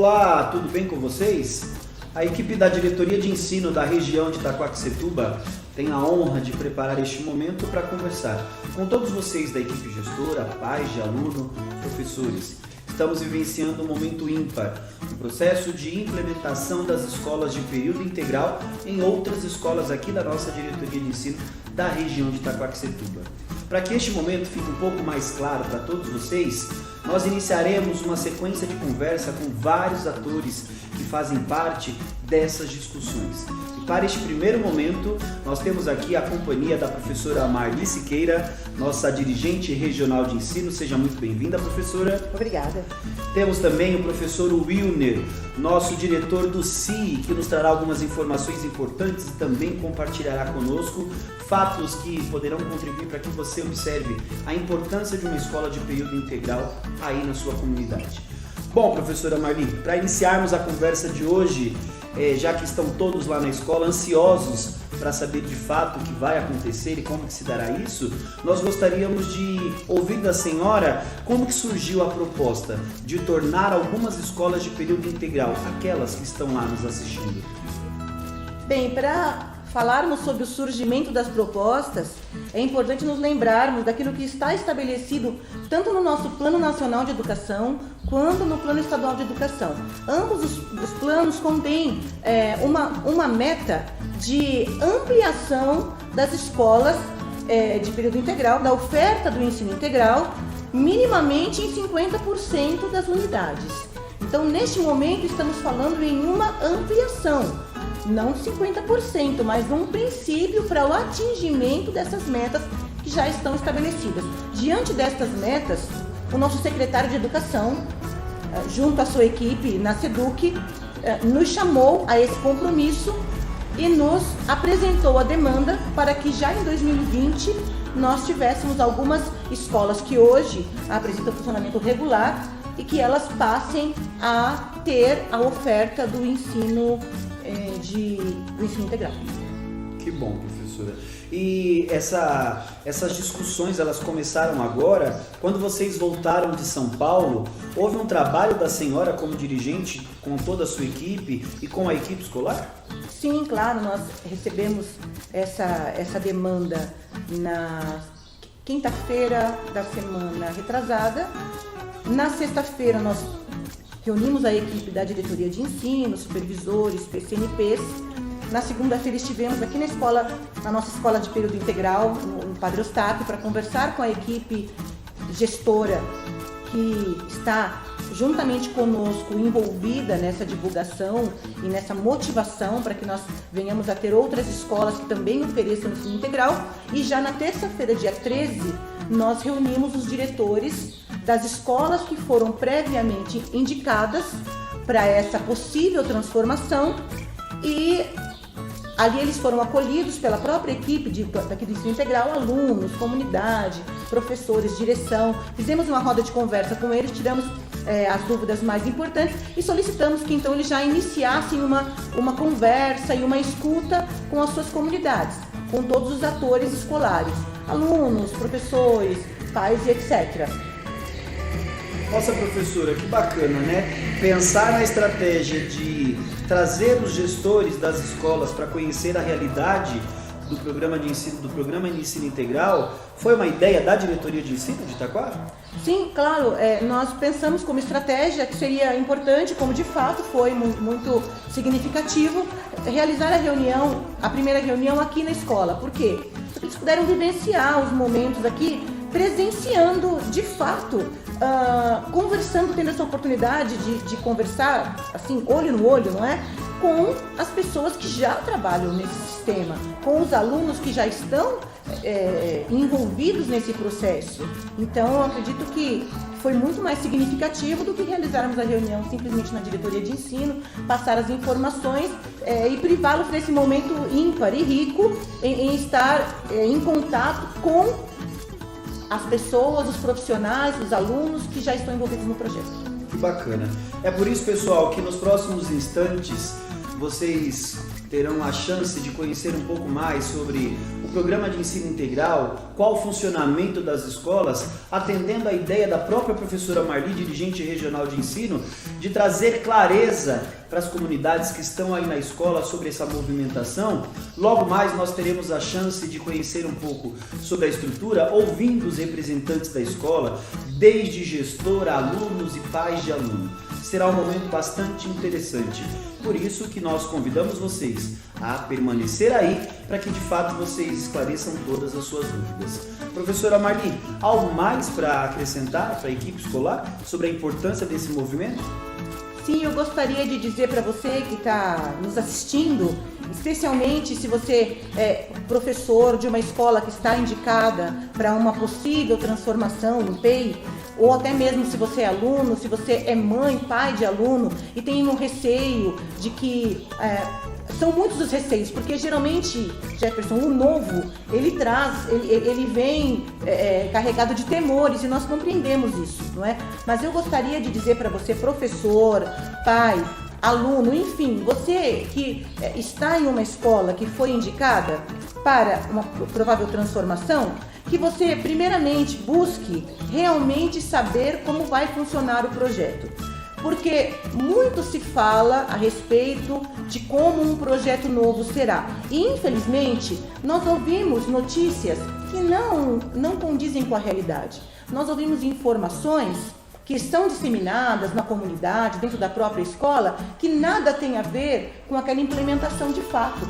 Olá, tudo bem com vocês? A equipe da Diretoria de Ensino da região de Itaquaquecetuba tem a honra de preparar este momento para conversar com todos vocês da equipe gestora, pais de aluno, professores. Estamos vivenciando um momento ímpar, um processo de implementação das escolas de período integral em outras escolas aqui da nossa Diretoria de Ensino da região de Itaquaquecetuba. Para que este momento fique um pouco mais claro para todos vocês, nós iniciaremos uma sequência de conversa com vários atores que fazem parte dessas discussões. E para este primeiro momento, nós temos aqui a companhia da professora Marli Siqueira, nossa dirigente regional de ensino. Seja muito bem-vinda, professora. Obrigada. Temos também o professor Wilner, nosso diretor do CIE, que nos trará algumas informações importantes e também compartilhará conosco fatos que poderão contribuir para que você observe a importância de uma escola de período integral aí na sua comunidade. Bom, professora Marli, para iniciarmos a conversa de hoje, já que estão todos lá na escola ansiosos para saber de fato o que vai acontecer e como que se dará isso, nós gostaríamos de ouvir da senhora como que surgiu a proposta de tornar algumas escolas de período integral, aquelas que estão lá nos assistindo. Bem, para falarmos sobre o surgimento das propostas, é importante nos lembrarmos daquilo que está estabelecido tanto no nosso Plano Nacional de Educação quanto no Plano Estadual de Educação. Ambos os planos contêm uma meta de ampliação das escolas de período integral, da oferta do ensino integral, minimamente em 50% das unidades. Então, neste momento, estamos falando em uma ampliação. Não 50%, mas um princípio para o atingimento dessas metas que já estão estabelecidas. Diante destas metas, o nosso secretário de Educação, junto à sua equipe na SEDUC, nos chamou a esse compromisso e nos apresentou a demanda para que já em 2020 nós tivéssemos algumas escolas que hoje apresentam funcionamento regular e que elas passem a ter a oferta do ensino do ensino integral. Que bom, professora. E essas discussões, elas começaram agora, quando vocês voltaram de São Paulo, houve um trabalho da senhora como dirigente com toda a sua equipe e com a equipe escolar? Sim, claro, nós recebemos essa demanda na quinta-feira da semana retrasada. Na sexta-feira nós reunimos a equipe da diretoria de ensino, supervisores, PCNPs. Na segunda-feira estivemos aqui na nossa escola de período integral, no Padre Eustáquio, para conversar com a equipe gestora que está juntamente conosco envolvida nessa divulgação e nessa motivação para que nós venhamos a ter outras escolas que também ofereçam ensino integral. E já na terça-feira, dia 13, nós reunimos os diretores das escolas que foram previamente indicadas para essa possível transformação e ali eles foram acolhidos pela própria equipe daqui do ensino integral, alunos, comunidade, professores, direção. Fizemos uma roda de conversa com eles, tiramos as dúvidas mais importantes e solicitamos que então eles já iniciassem uma conversa e uma escuta com as suas comunidades, com todos os atores escolares, alunos, professores, pais e etc. Nossa, professora, que bacana, né? Pensar na estratégia de trazer os gestores das escolas para conhecer a realidade do programa de ensino integral foi uma ideia da diretoria de ensino de Itaquá? Sim, claro. Nós pensamos como estratégia que seria importante, como de fato foi muito significativo, realizar a primeira reunião aqui na escola. Por quê? Porque eles puderam vivenciar os momentos aqui presenciando, de fato, conversando, tendo essa oportunidade de conversar, assim, olho no olho, não é? Com as pessoas que já trabalham nesse sistema, com os alunos que já estão envolvidos nesse processo. Então, eu acredito que foi muito mais significativo do que realizarmos a reunião simplesmente na diretoria de ensino, passar as informações e privá-los desse momento ímpar e rico em estar em contato com as pessoas, os profissionais, os alunos que já estão envolvidos no projeto. Que bacana. É por isso, pessoal, que nos próximos instantes vocês terão a chance de conhecer um pouco mais sobre o programa de ensino integral, qual o funcionamento das escolas, atendendo à ideia da própria professora Marli, dirigente regional de ensino, de trazer clareza para as comunidades que estão aí na escola sobre essa movimentação. Logo mais nós teremos a chance de conhecer um pouco sobre a estrutura, ouvindo os representantes da escola, desde gestor, alunos e pais de aluno. Será um momento bastante interessante. Por isso que nós convidamos vocês a permanecer aí para que de fato vocês esclareçam todas as suas dúvidas. Professora Marli, algo mais para acrescentar para a equipe escolar sobre a importância desse movimento? Sim, eu gostaria de dizer para você que está nos assistindo, especialmente se você é professor de uma escola que está indicada para uma possível transformação no PEI, ou até mesmo se você é aluno, se você é mãe, pai de aluno e tem um receio de que... são muitos os receios, porque geralmente, Jefferson, o novo, ele vem carregado de temores e nós compreendemos isso, não é? Mas eu gostaria de dizer para você, professor, pai, aluno, enfim, você que está em uma escola que foi indicada para uma provável transformação, que você primeiramente busque realmente saber como vai funcionar o projeto. Porque muito se fala a respeito de como um projeto novo será. E, infelizmente, nós ouvimos notícias que não condizem com a realidade. Nós ouvimos informações que estão disseminadas na comunidade, dentro da própria escola, que nada tem a ver com aquela implementação de fato.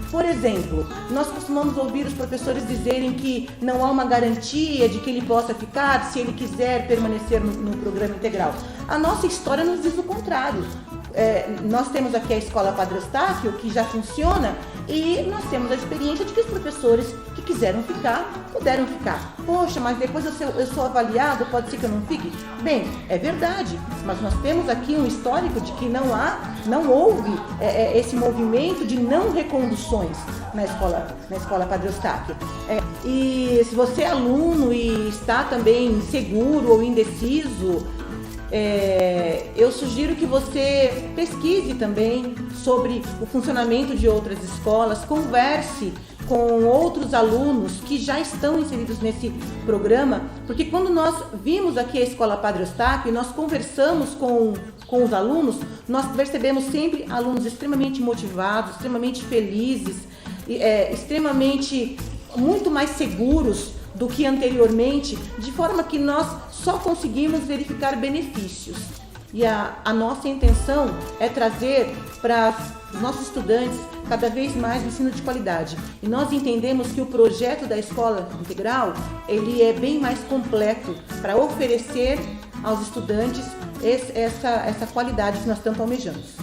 Por exemplo, nós costumamos ouvir os professores dizerem que não há uma garantia de que ele possa ficar se ele quiser permanecer no programa integral. A nossa história nos diz o contrário. Nós temos aqui a Escola Padre Eustáquio, que já funciona, e nós temos a experiência de que os professores que quiseram ficar, puderam ficar. Poxa, mas depois eu sou avaliado, pode ser que eu não fique? Bem, é verdade, mas nós temos aqui um histórico de que não houve esse movimento de não reconduções na Escola Padre Eustáquio. E se você é aluno e está também inseguro ou indeciso, eu sugiro que você pesquise também sobre o funcionamento de outras escolas, converse com outros alunos que já estão inseridos nesse programa, porque quando nós vimos aqui a Escola Padre Eustáquio e nós conversamos com os alunos, nós percebemos sempre alunos extremamente motivados, extremamente felizes, extremamente muito mais seguros do que anteriormente, de forma que nós só conseguimos verificar benefícios. E a nossa intenção é trazer para os nossos estudantes cada vez mais ensino de qualidade. E nós entendemos que o projeto da Escola Integral, ele é bem mais completo para oferecer aos estudantes essa qualidade que nós tanto almejamos.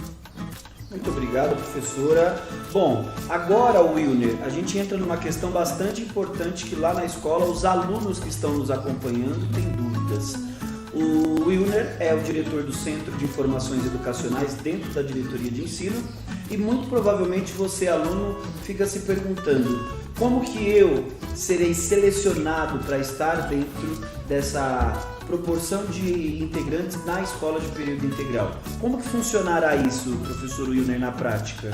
Muito obrigado, professora. Bom, agora, Wilner, a gente entra numa questão bastante importante que lá na escola os alunos que estão nos acompanhando têm dúvidas. O Wilner é o diretor do Centro de Informações Educacionais dentro da diretoria de ensino e muito provavelmente você, aluno, fica se perguntando como que eu serei selecionado para estar dentro dessa proporção de integrantes na escola de período integral. Como que funcionará isso, professor Wilner, na prática?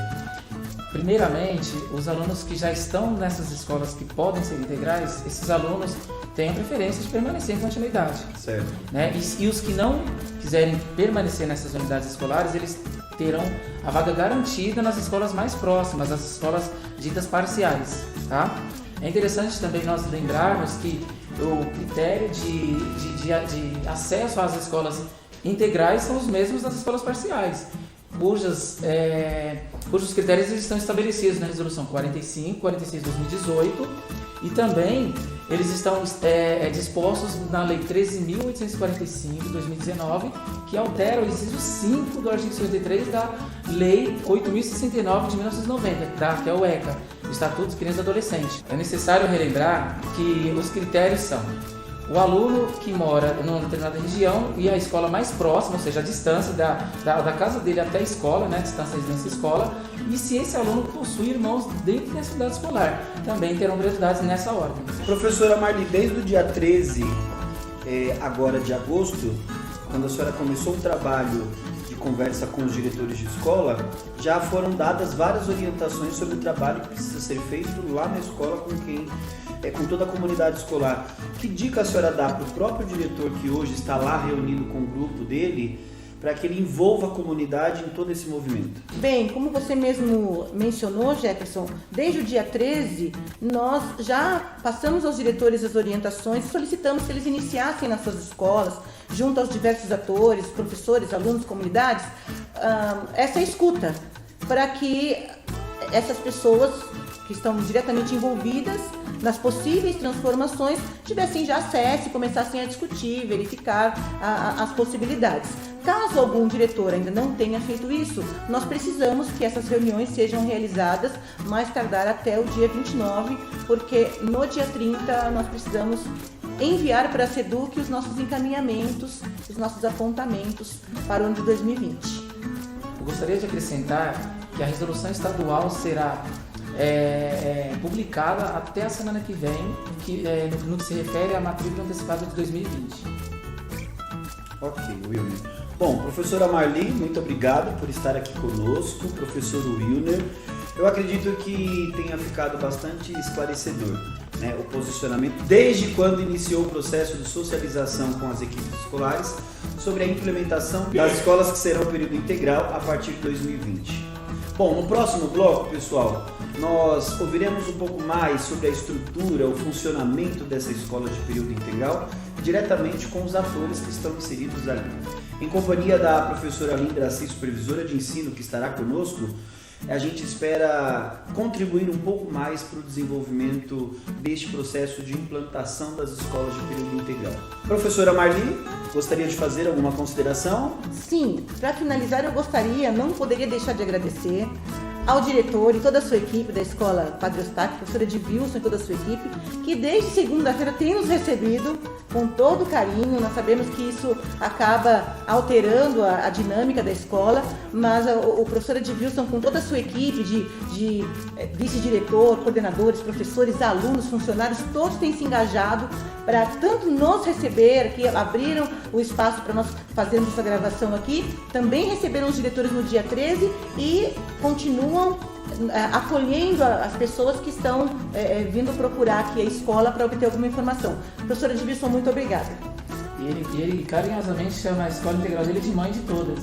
Primeiramente, os alunos que já estão nessas escolas que podem ser integrais, esses alunos têm a preferência de permanecer em continuidade. Certo. Né? E os que não quiserem permanecer nessas unidades escolares, eles terão a vaga garantida nas escolas mais próximas, as escolas ditas parciais. Tá? É interessante também nós lembrarmos que o critério de acesso às escolas integrais são os mesmos das escolas parciais, cujos critérios eles estão estabelecidos na Resolução 46/2018 e também eles estão dispostos na Lei 13.845/2019, que altera o inciso 5 do artigo 53 da Lei 8.069 de 1990, que é o ECA, o Estatuto de Criança e Adolescente. É necessário relembrar que os critérios são o aluno que mora numa determinada região e a escola mais próxima, ou seja, a distância da casa dele até a escola, né, a distância da residência escola, e se esse aluno possui irmãos dentro dessa unidade escolar, também terão prioridades nessa ordem. Professora Marli, desde o dia 13 agora de agosto, quando a senhora começou o trabalho de conversa com os diretores de escola, já foram dadas várias orientações sobre o trabalho que precisa ser feito lá na escola com toda a comunidade escolar. Que dica a senhora dá para o próprio diretor que hoje está lá reunido com o grupo dele, para que ele envolva a comunidade em todo esse movimento? Bem, como você mesmo mencionou, Jefferson, desde o dia 13, nós já passamos aos diretores as orientações e solicitamos que eles iniciassem nas suas escolas, junto aos diversos atores, professores, alunos, comunidades, essa escuta, para que essas pessoas que estão diretamente envolvidas nas possíveis transformações tivessem já acesso e começassem a discutir, verificar as possibilidades. Caso algum diretor ainda não tenha feito isso, nós precisamos que essas reuniões sejam realizadas mais tardar até o dia 29, porque no dia 30 nós precisamos enviar para a SEDUC os nossos encaminhamentos, os nossos apontamentos para o ano de 2020. Eu gostaria de acrescentar que a resolução estadual será publicada até a semana que vem, no que se refere à matrícula antecipada de 2020. Ok, Wilner. Bom, professora Marli, muito obrigado por estar aqui conosco. Professor Wilner, eu acredito que tenha ficado bastante esclarecedor, né, o posicionamento, desde quando iniciou o processo de socialização com as equipes escolares, sobre a implementação das escolas que serão período integral a partir de 2020. Bom, no próximo bloco, pessoal, nós ouviremos um pouco mais sobre a estrutura, o funcionamento dessa escola de período integral, diretamente com os atores que estão inseridos ali. Em companhia da professora Lindra Assis, supervisora de ensino, que estará conosco, a gente espera contribuir um pouco mais para o desenvolvimento deste processo de implantação das escolas de período integral. Professora Marli, gostaria de fazer alguma consideração? Sim, para finalizar não poderia deixar de agradecer ao diretor e toda a sua equipe da Escola Padre Eustáquio, professora Edvilson e toda a sua equipe, que desde segunda-feira tem nos recebido com todo carinho. Nós sabemos que isso acaba alterando a dinâmica da escola, mas o professor Edvilson, com toda a sua equipe de vice-diretor, coordenadores, professores, alunos, funcionários, todos têm se engajado para tanto nos receber, que abriram o espaço para nós fazermos essa gravação aqui, também receberam os diretores no dia 13 e continuam acolhendo as pessoas que estão vindo procurar aqui a escola para obter alguma informação. Professora Edvilson, muito obrigada. E ele carinhosamente chama a escola integral dele de mãe de todas.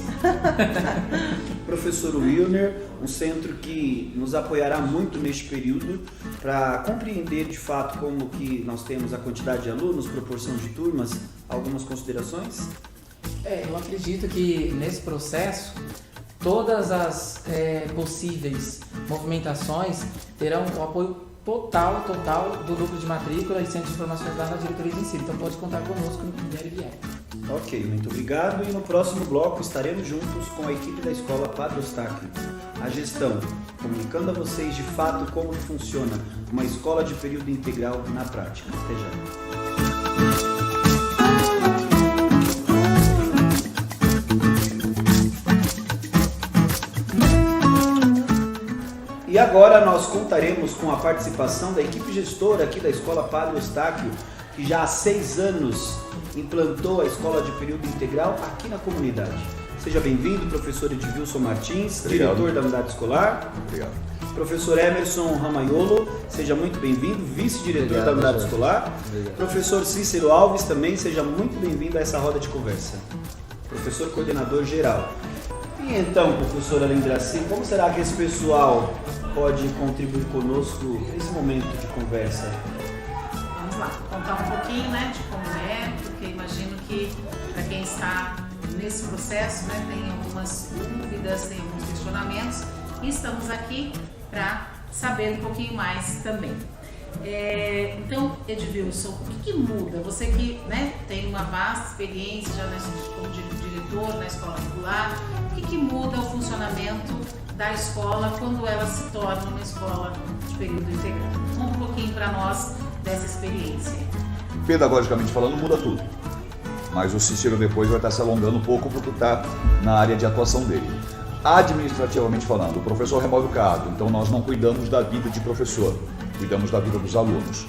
Professor Wilner, um centro que nos apoiará muito neste período para compreender de fato como que nós temos a quantidade de alunos, proporção de turmas. Algumas considerações? Eu acredito que nesse processo todas as possíveis movimentações terão o apoio total do núcleo de matrícula e centro de informações lá na diretoria de ensino. Então pode contar conosco no que vier. Ok, muito obrigado. E no próximo bloco estaremos juntos com a equipe da Escola Padre Eustáquio, a gestão, comunicando a vocês de fato como funciona uma escola de período integral na prática. Até já. E agora nós contaremos com a participação da equipe gestora aqui da Escola Padre Eustáquio, que já há 6 anos implantou a escola de período integral aqui na comunidade. Seja bem-vindo, professor Edvilson Martins, Obrigado. Diretor da unidade escolar. Obrigado. Professor Emerson Ramaiolo, seja muito bem-vindo, vice-diretor da unidade escolar. Obrigado. Professor Cícero Alves também, seja muito bem-vindo a essa roda de conversa. Professor coordenador geral. E então, professora Lindraci, como será que esse pessoal pode contribuir conosco nesse momento de conversa? Vamos lá, contar um pouquinho, né, de como é, porque imagino que para quem está nesse processo, né, tem algumas dúvidas, tem alguns questionamentos, e estamos aqui para saber um pouquinho mais também. Então, Edvilson, o que muda? Você que, né, tem uma vasta experiência já como diretor na escola regular, o que muda o funcionamento da escola quando ela se torna uma escola de período integral? Conta um pouquinho para nós dessa experiência. Pedagogicamente falando, muda tudo. Mas o Cícero depois vai estar se alongando um pouco porque está na área de atuação dele. Administrativamente falando, o professor remove o cargo, então nós não cuidamos da vida de professor, cuidamos da vida dos alunos.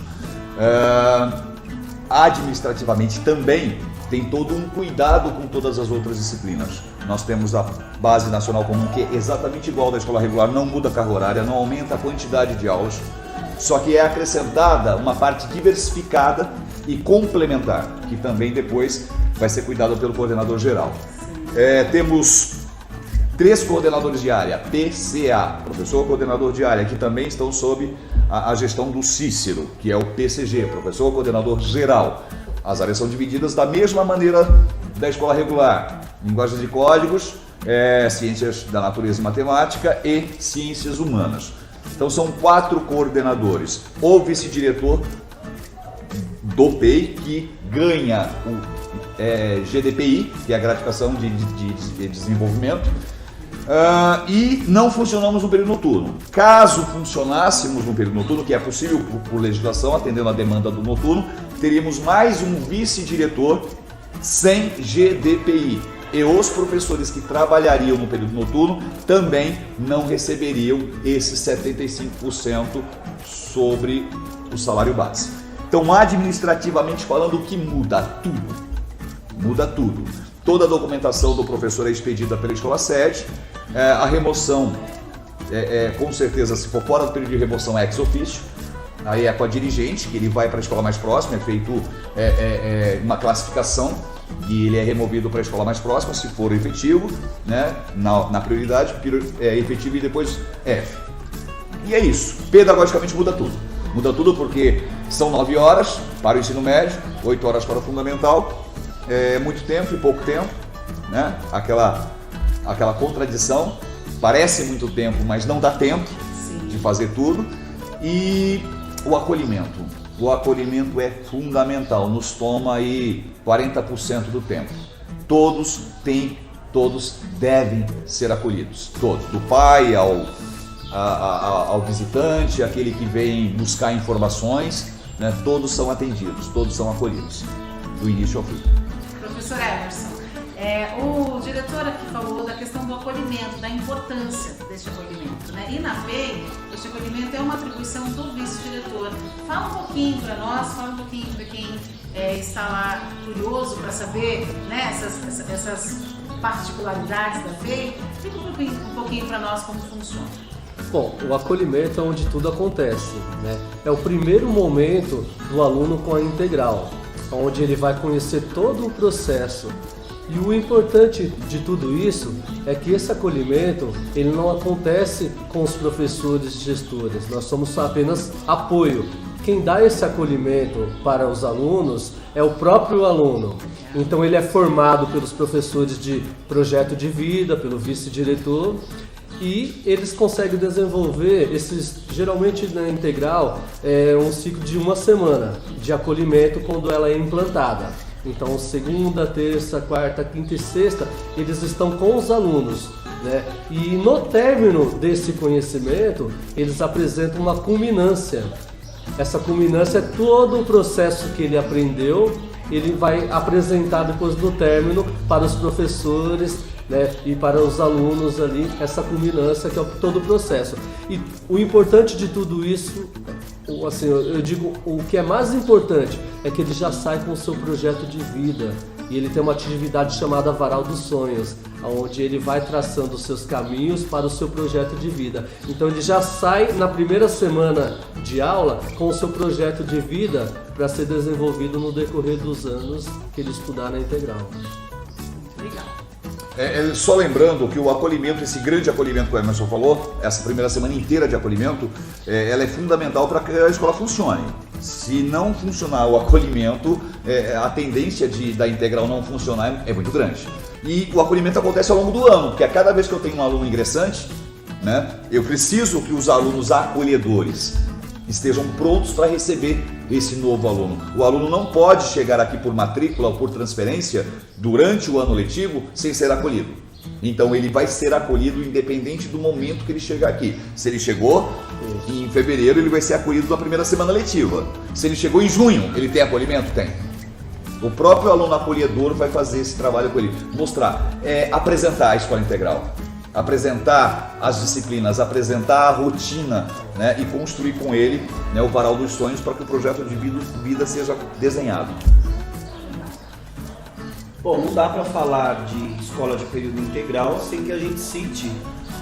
Administrativamente também tem todo um cuidado com todas as outras disciplinas. Nós temos a Base Nacional Comum, que é exatamente igual da escola regular, não muda a carga horária, não aumenta a quantidade de aulas, só que é acrescentada uma parte diversificada e complementar, que também depois vai ser cuidado pelo coordenador geral. Temos 3 coordenadores de área, PCA, professor coordenador de área, que também estão sob a gestão do Cícero, que é o PCG, professor coordenador geral. As áreas são divididas da mesma maneira da escola regular, linguagem de códigos, ciências da natureza e matemática e ciências humanas. Então são 4 coordenadores, o vice-diretor do PEI, que ganha o GDPI, que é a gratificação de desenvolvimento, e não funcionamos no período noturno. Caso funcionássemos no período noturno, que é possível por legislação, atendendo a demanda do noturno, teríamos mais um vice-diretor sem GDPI. E os professores que trabalhariam no período noturno também não receberiam esses 75% sobre o salário base. Então, administrativamente falando, o que muda? Tudo. Muda tudo. Toda a documentação do professor é expedida pela escola sede. A remoção, com certeza, se for fora do período de remoção, é ex officio. Aí é com a dirigente, que ele vai para a escola mais próxima, é feito uma classificação e ele é removido para a escola mais próxima, se for efetivo, né, na prioridade, efetivo e depois F. E é isso. Pedagogicamente muda tudo. Muda tudo porque são 9 horas para o ensino médio, 8 horas para o fundamental, muito tempo e pouco tempo, né? Aquela contradição, parece muito tempo, mas não dá tempo de fazer tudo. E o acolhimento é fundamental, nos toma aí 40% do tempo. Todos devem ser acolhidos, todos, do pai ao visitante, aquele que vem buscar informações, né? Todos são atendidos, todos são acolhidos, do início ao fim. Professor Emerson, o diretor aqui falou da questão do acolhimento, da importância deste acolhimento, né? E na PEI, este acolhimento é uma atribuição do vice-diretor. Fala um pouquinho para nós, fala um pouquinho para quem está lá curioso para saber, né, essas particularidades da PEI. Explica um pouquinho para nós como funciona. Bom, o acolhimento é onde tudo acontece, né? É o primeiro momento do aluno com a integral, onde ele vai conhecer todo o processo. E o importante de tudo isso é que esse acolhimento ele não acontece com os professores e gestores, nós somos apenas apoio. Quem dá esse acolhimento para os alunos é o próprio aluno. Então ele é formado pelos professores de projeto de vida, pelo vice-diretor, e eles conseguem desenvolver geralmente na integral, um ciclo de 1 semana de acolhimento quando ela é implantada. Então, segunda, terça, quarta, quinta e sexta, eles estão com os alunos, né? E no término desse conhecimento, eles apresentam uma culminância. Essa culminância é todo o processo que ele aprendeu, ele vai apresentar depois do término para os professores, né, e para os alunos ali, essa culminância que é todo o processo. E o importante de tudo isso, assim, eu digo, o que é mais importante é que ele já sai com o seu projeto de vida e ele tem uma atividade chamada Varal dos Sonhos, onde ele vai traçando os seus caminhos para o seu projeto de vida. Então ele já sai na primeira semana de aula com o seu projeto de vida para ser desenvolvido no decorrer dos anos que ele estudar na integral. Legal. Só lembrando que o acolhimento, esse grande acolhimento que o Emerson falou, essa primeira semana inteira de acolhimento, ela é fundamental para que a escola funcione. Se não funcionar o acolhimento, a tendência da integral não funcionar é muito grande. E o acolhimento acontece ao longo do ano, porque a cada vez que eu tenho um aluno ingressante, né, eu preciso que os alunos acolhedores estejam prontos para receber esse novo aluno. O aluno não pode chegar aqui por matrícula ou por transferência durante o ano letivo sem ser acolhido. Então ele vai ser acolhido independente do momento que ele chegar aqui. Se ele chegou em fevereiro, ele vai ser acolhido na primeira semana letiva. Se ele chegou em junho, ele tem acolhimento? Tem. O próprio aluno acolhedor vai fazer esse trabalho com ele. Mostrar, apresentar a escola integral. Apresentar as disciplinas, apresentar a rotina, né, e construir com ele, né, o varal dos sonhos para que o projeto de vida seja desenhado. Bom, não dá para falar de escola de período integral sem que a gente cite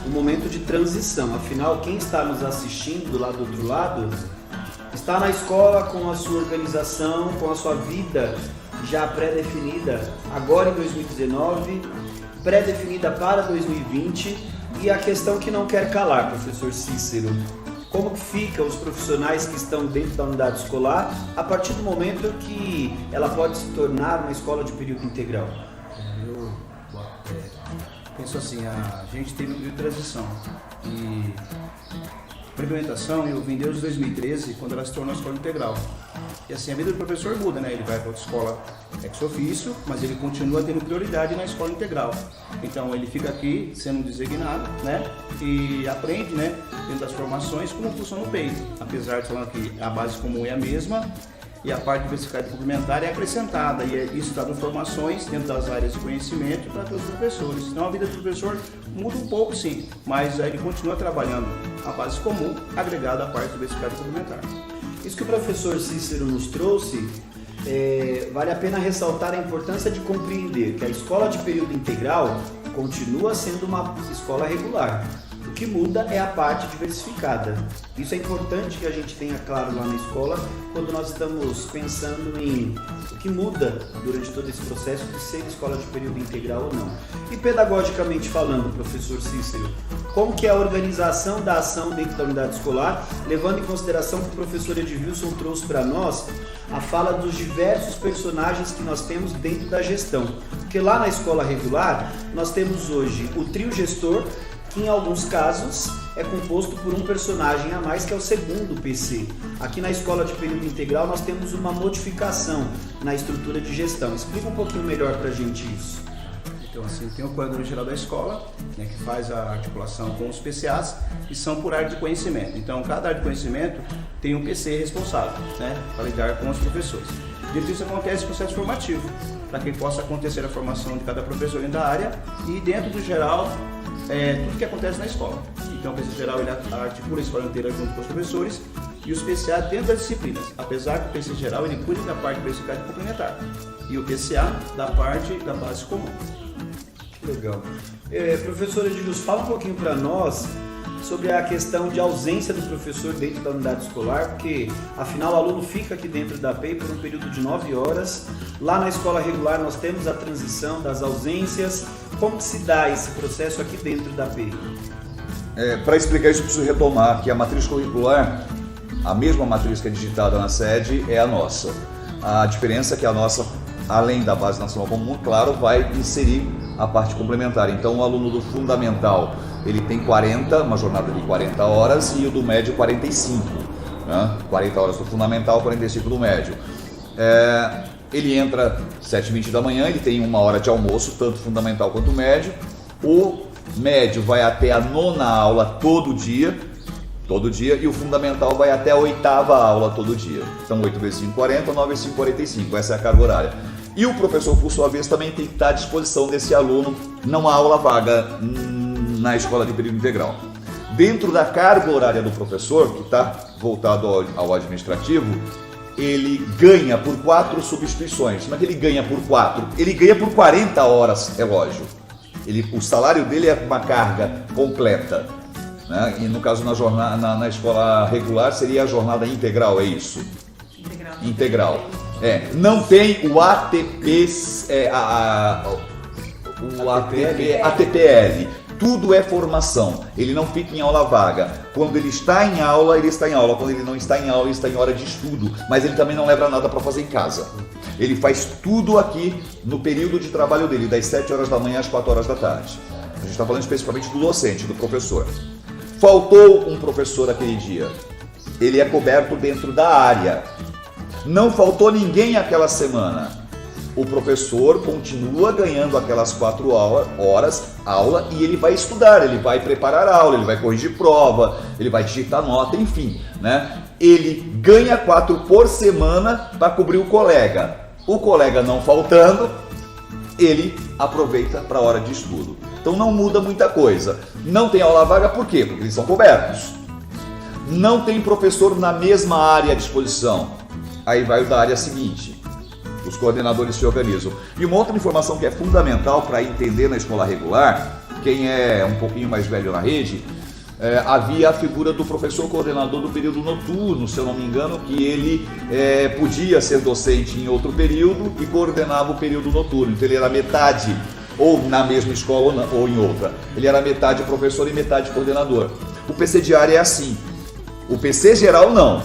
o momento de transição. Afinal, quem está nos assistindo lá do outro lado está na escola com a sua organização, com a sua vida já pré-definida agora em 2019, pré-definida para 2020, e a questão que não quer calar, professor Cícero: como que ficam os profissionais que estão dentro da unidade escolar a partir do momento que ela pode se tornar uma escola de período integral? Eu penso assim, a gente teve um período de transição e a implementação eu vim desde 2013, quando ela se tornou uma escola integral. E assim, a vida do professor muda, né? Ele vai para outra escola ex-ofício, mas ele continua tendo prioridade na escola integral. Então ele fica aqui sendo designado, né? E aprende, né? Dentro das formações, como funciona o PEI. Apesar de falar que a base comum é a mesma e a parte diversificada e complementar é acrescentada. E isso está dando formações dentro das áreas de conhecimento para todos os professores. Então a vida do professor muda um pouco, sim, mas ele continua trabalhando a base comum agregada à parte diversificada e complementar. Isso que o professor Cícero nos trouxe, vale a pena ressaltar a importância de compreender que a escola de período integral continua sendo uma escola regular. O que muda é a parte diversificada. Isso é importante que a gente tenha claro lá na escola quando nós estamos pensando em o que muda durante todo esse processo de ser escola de período integral ou não. E pedagogicamente falando, professor Cícero, como que é a organização da ação dentro da unidade escolar, levando em consideração que o professor Edilson trouxe para nós a fala dos diversos personagens que nós temos dentro da gestão? Porque lá na escola regular, nós temos hoje o trio gestor, que em alguns casos é composto por um personagem a mais, que é o segundo PC. Aqui na escola de período integral nós temos uma modificação na estrutura de gestão. Explica um pouquinho melhor para a gente isso. Então assim, tem o coordenador-geral da escola, né, que faz a articulação com os PCAs, que são por área de conhecimento. Então cada área de conhecimento tem um PC responsável, né, para lidar com os professores. Dentro disso acontece o processo formativo, para que possa acontecer a formação de cada professor dentro da área e dentro do geral, tudo que acontece na escola. Então o PC geral ele articula a escola inteira junto com os professores e os PCA dentro das disciplinas, apesar que o PC geral ele cuida da parte diversificada e complementar e o PCA da parte da base comum. Legal. Professor Edilson, fala um pouquinho para nós sobre a questão de ausência do professor dentro da unidade escolar, porque afinal o aluno fica aqui dentro da PEI por um período de 9 horas. Lá na escola regular nós temos a transição das ausências. Como que se dá esse processo aqui dentro da PEI? Para explicar isso, preciso retomar que a matriz curricular, a mesma matriz que é digitada na sede, é a nossa. A diferença é que a nossa, além da base nacional comum, claro, vai inserir a parte complementar. Então o aluno do fundamental ele tem uma jornada de 40 horas e o do médio 45, né? 40 horas do fundamental, 45 do médio. Ele entra às 7h20 da manhã, ele tem 1 hora de almoço, tanto fundamental quanto médio. O médio vai até a 9ª aula todo dia, e o fundamental vai até a 8ª aula todo dia. Então 8 vezes 5, 40, 9 vezes 5, 45, essa é a carga horária. E o professor, por sua vez, também tem que estar à disposição desse aluno, não há aula vaga na escola de período integral. Dentro da carga horária do professor, que está voltado ao administrativo, ele ganha por 4 substituições. Como é que ele ganha por 4? Ele ganha por 40 horas relógio. O salário dele é uma carga completa, né? E no caso na escola regular seria a jornada integral, é isso? Integral. Não tem o ATPL. Tudo é formação. Ele não fica em aula vaga. Quando ele está em aula, ele está em aula. Quando ele não está em aula, ele está em hora de estudo. Mas ele também não leva nada para fazer em casa. Ele faz tudo aqui no período de trabalho dele, das 7 horas da manhã às 4 horas da tarde. A gente está falando especificamente do docente, do professor. Faltou um professor aquele dia. Ele é coberto dentro da área. Não faltou ninguém aquela semana. O professor continua ganhando aquelas 4 horas aula e ele vai estudar, ele vai preparar aula, ele vai corrigir prova, ele vai digitar nota, enfim, né? Ele ganha 4 por semana para cobrir o colega. O colega não faltando, ele aproveita para a hora de estudo. Então não muda muita coisa. Não tem aula vaga por quê? Porque eles são cobertos. Não tem professor na mesma área à disposição. Aí vai o da área seguinte. Os coordenadores se organizam. E uma outra informação que é fundamental para entender na escola regular, quem é um pouquinho mais velho na rede, havia a figura do professor coordenador do período noturno, se eu não me engano, que ele podia ser docente em outro período e coordenava o período noturno. Então ele era metade ou na mesma escola ou em outra. Ele era metade professor e metade coordenador. O PC diário é assim. O PC geral não.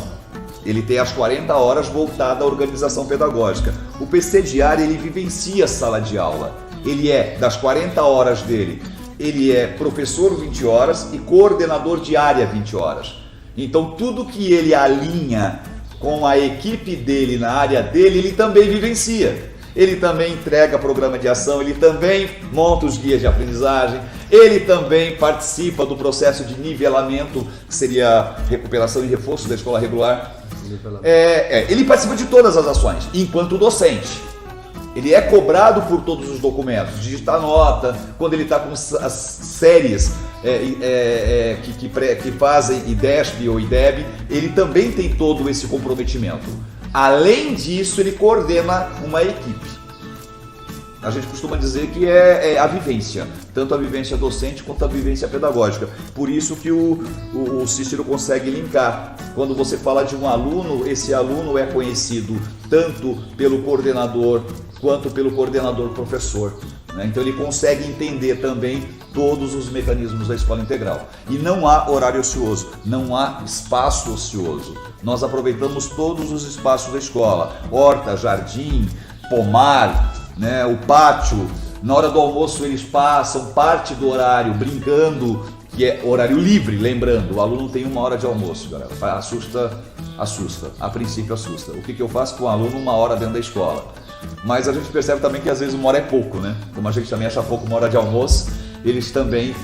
Ele tem as 40 horas voltada à organização pedagógica. O PC diário, ele vivencia a sala de aula. Ele é, das 40 horas dele, ele é professor 20 horas e coordenador de área 20 horas. Então tudo que ele alinha com a equipe dele na área dele, ele também vivencia. Ele também entrega programa de ação, ele também monta os guias de aprendizagem, ele também participa do processo de nivelamento, que seria recuperação e reforço da escola regular. Ele participa de todas as ações, enquanto docente. Ele é cobrado por todos os documentos, digitar nota, quando ele está com as séries que fazem IDESP ou IDEB, ele também tem todo esse comprometimento. Além disso, ele coordena uma equipe. A gente costuma dizer que é a vivência, tanto a vivência docente quanto a vivência pedagógica. Por isso que o Cícero consegue linkar. Quando você fala de um aluno, esse aluno é conhecido tanto pelo coordenador quanto pelo coordenador professor, né? Então ele consegue entender também todos os mecanismos da escola integral. E não há horário ocioso, não há espaço ocioso. Nós aproveitamos todos os espaços da escola, horta, jardim, pomar, né, o pátio. Na hora do almoço eles passam parte do horário brincando, que é horário livre, lembrando, o aluno tem 1 hora de almoço, galera. Assusta, a princípio assusta. O que eu faço com o aluno 1 hora dentro da escola? Mas a gente percebe também que às vezes 1 hora é pouco, né? Como a gente também acha pouco 1 hora de almoço, eles também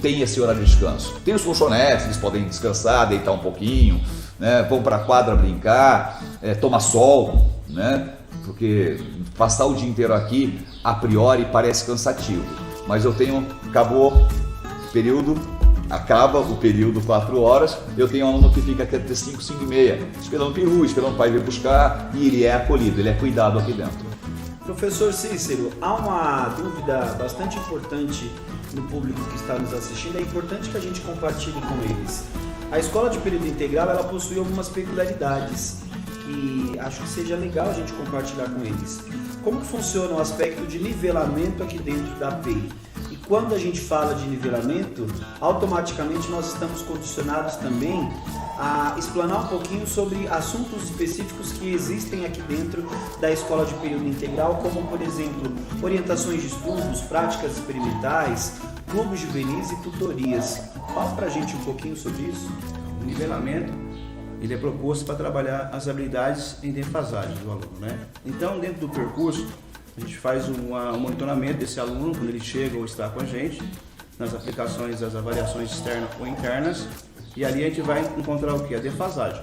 têm esse horário de descanso. Tem os colchonetes, eles podem descansar, deitar um pouquinho, né? Vão para a quadra brincar, tomar sol, né? Porque passar o dia inteiro aqui, a priori, parece cansativo. Mas acaba o período 4 horas, eu tenho um aluno que fica até 5, 5 e meia, esperando o peru, esperando o pai vir buscar, e ele é acolhido, ele é cuidado aqui dentro. Professor Cícero, há uma dúvida bastante importante no público que está nos assistindo, é importante que a gente compartilhe com eles. A escola de período integral, ela possui algumas peculiaridades que acho que seja legal a gente compartilhar com eles. Como que funciona o aspecto de nivelamento aqui dentro da APEI? E quando a gente fala de nivelamento, automaticamente nós estamos condicionados também a explanar um pouquinho sobre assuntos específicos que existem aqui dentro da escola de período integral, como, por exemplo, orientações de estudos, práticas experimentais, clubes juvenis e tutorias. Fala pra gente um pouquinho sobre isso. O nivelamento, ele é proposto para trabalhar as habilidades em defasagem do aluno, né? Então, dentro do percurso, a gente faz um monitoramento desse aluno quando ele chega ou está com a gente, nas aplicações das avaliações externas ou internas, e ali a gente vai encontrar o que? A defasagem.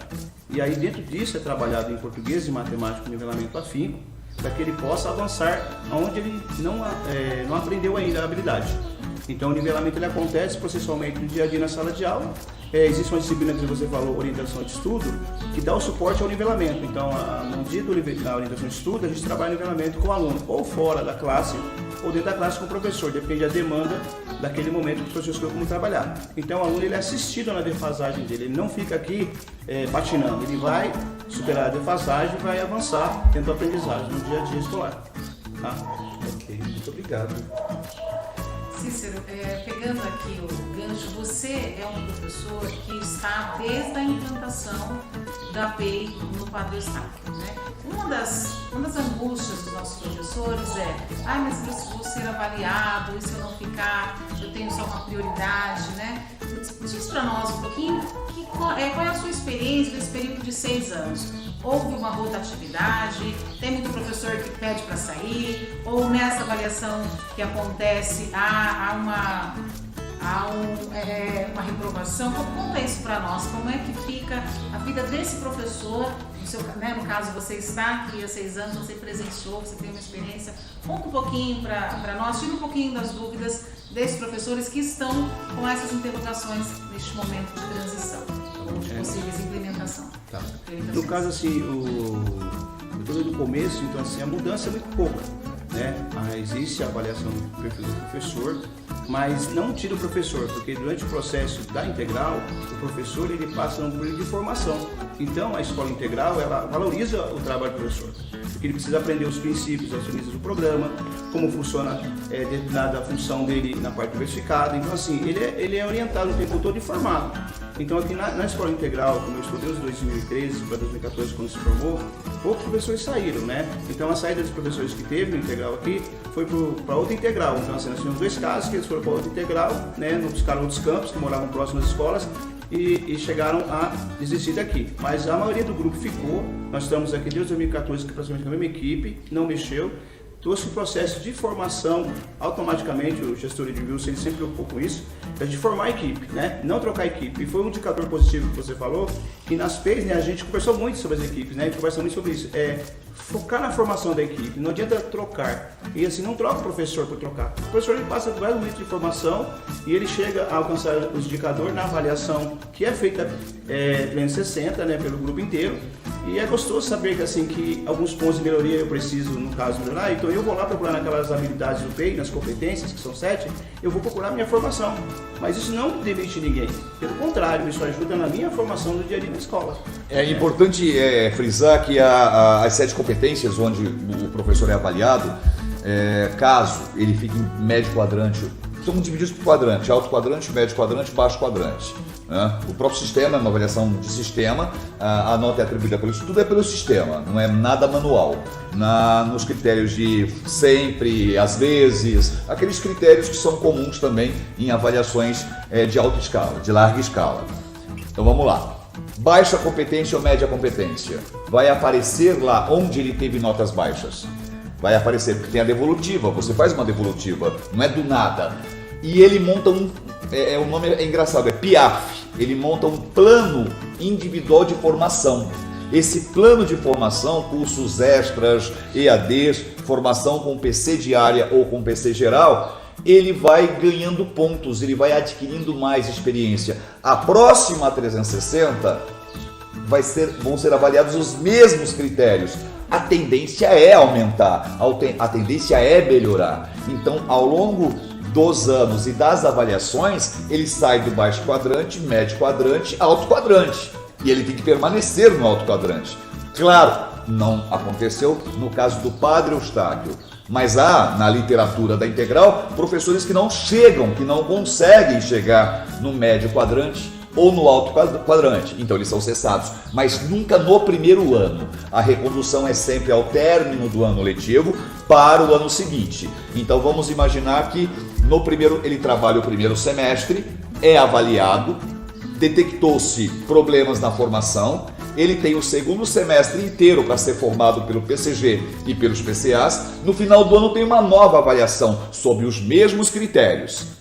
E aí dentro disso é trabalhado em português e matemática, nivelamento afinco, para que ele possa avançar onde ele não aprendeu ainda a habilidade. Então o nivelamento ele acontece processualmente no dia a dia na sala de aula. Existe uma disciplina que você falou, orientação de estudo, que dá o suporte ao nivelamento. Então, no dia da orientação de estudo, a gente trabalha o nivelamento com o aluno, ou fora da classe, ou dentro da classe com o professor, depende da demanda daquele momento que o professor escolheu como trabalhar. Então, o aluno ele é assistido na defasagem dele, ele não fica aqui patinando, ele vai superar a defasagem e vai avançar dentro da aprendizagem no dia a dia escolar. Tá? Ok, muito obrigado. Cícero, pegando aqui o gancho, você é um professor que está desde a implantação da APEI no quadro estático, né? Uma das angústias dos nossos professores mas eu vou ser avaliado, e se eu não ficar, eu tenho só uma prioridade, né? Diz para nós um pouquinho qual é a sua experiência nesse período de 6 anos. Houve uma rotatividade, tem muito professor que pede para sair, ou nessa avaliação que acontece há uma reprovação. Conta isso para nós, como é que fica a vida desse professor, no caso você está aqui há 6 anos, você presenciou, você tem uma experiência. Conta um pouquinho para nós, tira um pouquinho das dúvidas desses professores que estão com essas interrogações neste momento de transição, ou de possíveis implementação. Tá. No caso, assim, Eu estou no começo, então assim, a mudança é muito pouca, né? Existe a avaliação do perfil do professor, mas não tira o professor, porque durante o processo da integral, o professor ele passa um período de formação. Então a escola integral, ela valoriza o trabalho do professor, porque ele precisa aprender os princípios, as premissas do programa, como funciona determinada função dele na parte diversificada. Então assim, ele é orientado o tempo todo e formado. Então aqui na escola integral, como eu estudei os 2013 para 2014, quando se formou, poucos professores saíram, né? Então a saída dos professores que teve no integral aqui foi para outra integral. Então assim, nós tínhamos 2 casos que eles foram para outra integral, né? Não buscaram outros campos que moravam próximos às escolas e chegaram a desistir daqui. Mas a maioria do grupo ficou. Nós estamos aqui desde 2014, que praticamente com a mesma equipe, não mexeu. Trouxe o processo de formação automaticamente, o gestor de Wilson ele sempre preocupou com isso, de formar a equipe, né? Não trocar a equipe. E foi um indicador positivo que você falou, que nas PEIs, né, a gente conversou muito sobre as equipes, né? A gente conversa muito sobre isso. Focar na formação da equipe, não adianta trocar. E assim, não troca o professor por trocar. O professor ele passa por vários momentos de formação e ele chega a alcançar os indicadores na avaliação que é feita pleno 60, né, pelo grupo inteiro. E é gostoso saber que, assim, que alguns pontos de melhoria eu preciso, no caso, melhorar. Então eu vou lá procurar naquelas habilidades do PEI, nas competências, que são 7, eu vou procurar a minha formação. Mas isso não demite ninguém. Pelo contrário, isso ajuda na minha formação do dia a dia na escola. É importante frisar que as 7 competências onde o professor é avaliado, caso ele fique em médio quadrante, são divididos por quadrante: alto quadrante, médio quadrante, baixo quadrante. Né? O próprio sistema é uma avaliação de sistema, a nota é atribuída pelo estudo, é pelo sistema, não é nada manual. Nos critérios de sempre, às vezes, aqueles critérios que são comuns também em avaliações de alta escala, de larga escala. Então vamos lá. Baixa competência ou média competência? Vai aparecer lá onde ele teve notas baixas. Vai aparecer, porque tem a devolutiva, você faz uma devolutiva, não é do nada. E ele monta o nome é engraçado, é PIAF. Ele monta um plano individual de formação. Esse plano de formação, cursos extras, EADs, formação com PC diária ou com PC geral, ele vai ganhando pontos, ele vai adquirindo mais experiência. A próxima 360 vão ser avaliados os mesmos critérios. A tendência é aumentar, a tendência é melhorar. Então, ao longo dos anos e das avaliações, ele sai do baixo quadrante, médio quadrante, alto quadrante. E ele tem que permanecer no alto quadrante. Claro, não aconteceu no caso do Padre Eustáquio, mas há na literatura da integral professores que não chegam, que não conseguem chegar no médio quadrante ou no alto quadrante. Então eles são cessados, mas nunca no primeiro ano. A recondução é sempre ao término do ano letivo para o ano seguinte. Então vamos imaginar que no primeiro ele trabalha o primeiro semestre, é avaliado, detectou-se problemas na formação, ele tem o segundo semestre inteiro para ser formado pelo PCG e pelos PCAs. No final do ano tem uma nova avaliação sob os mesmos critérios.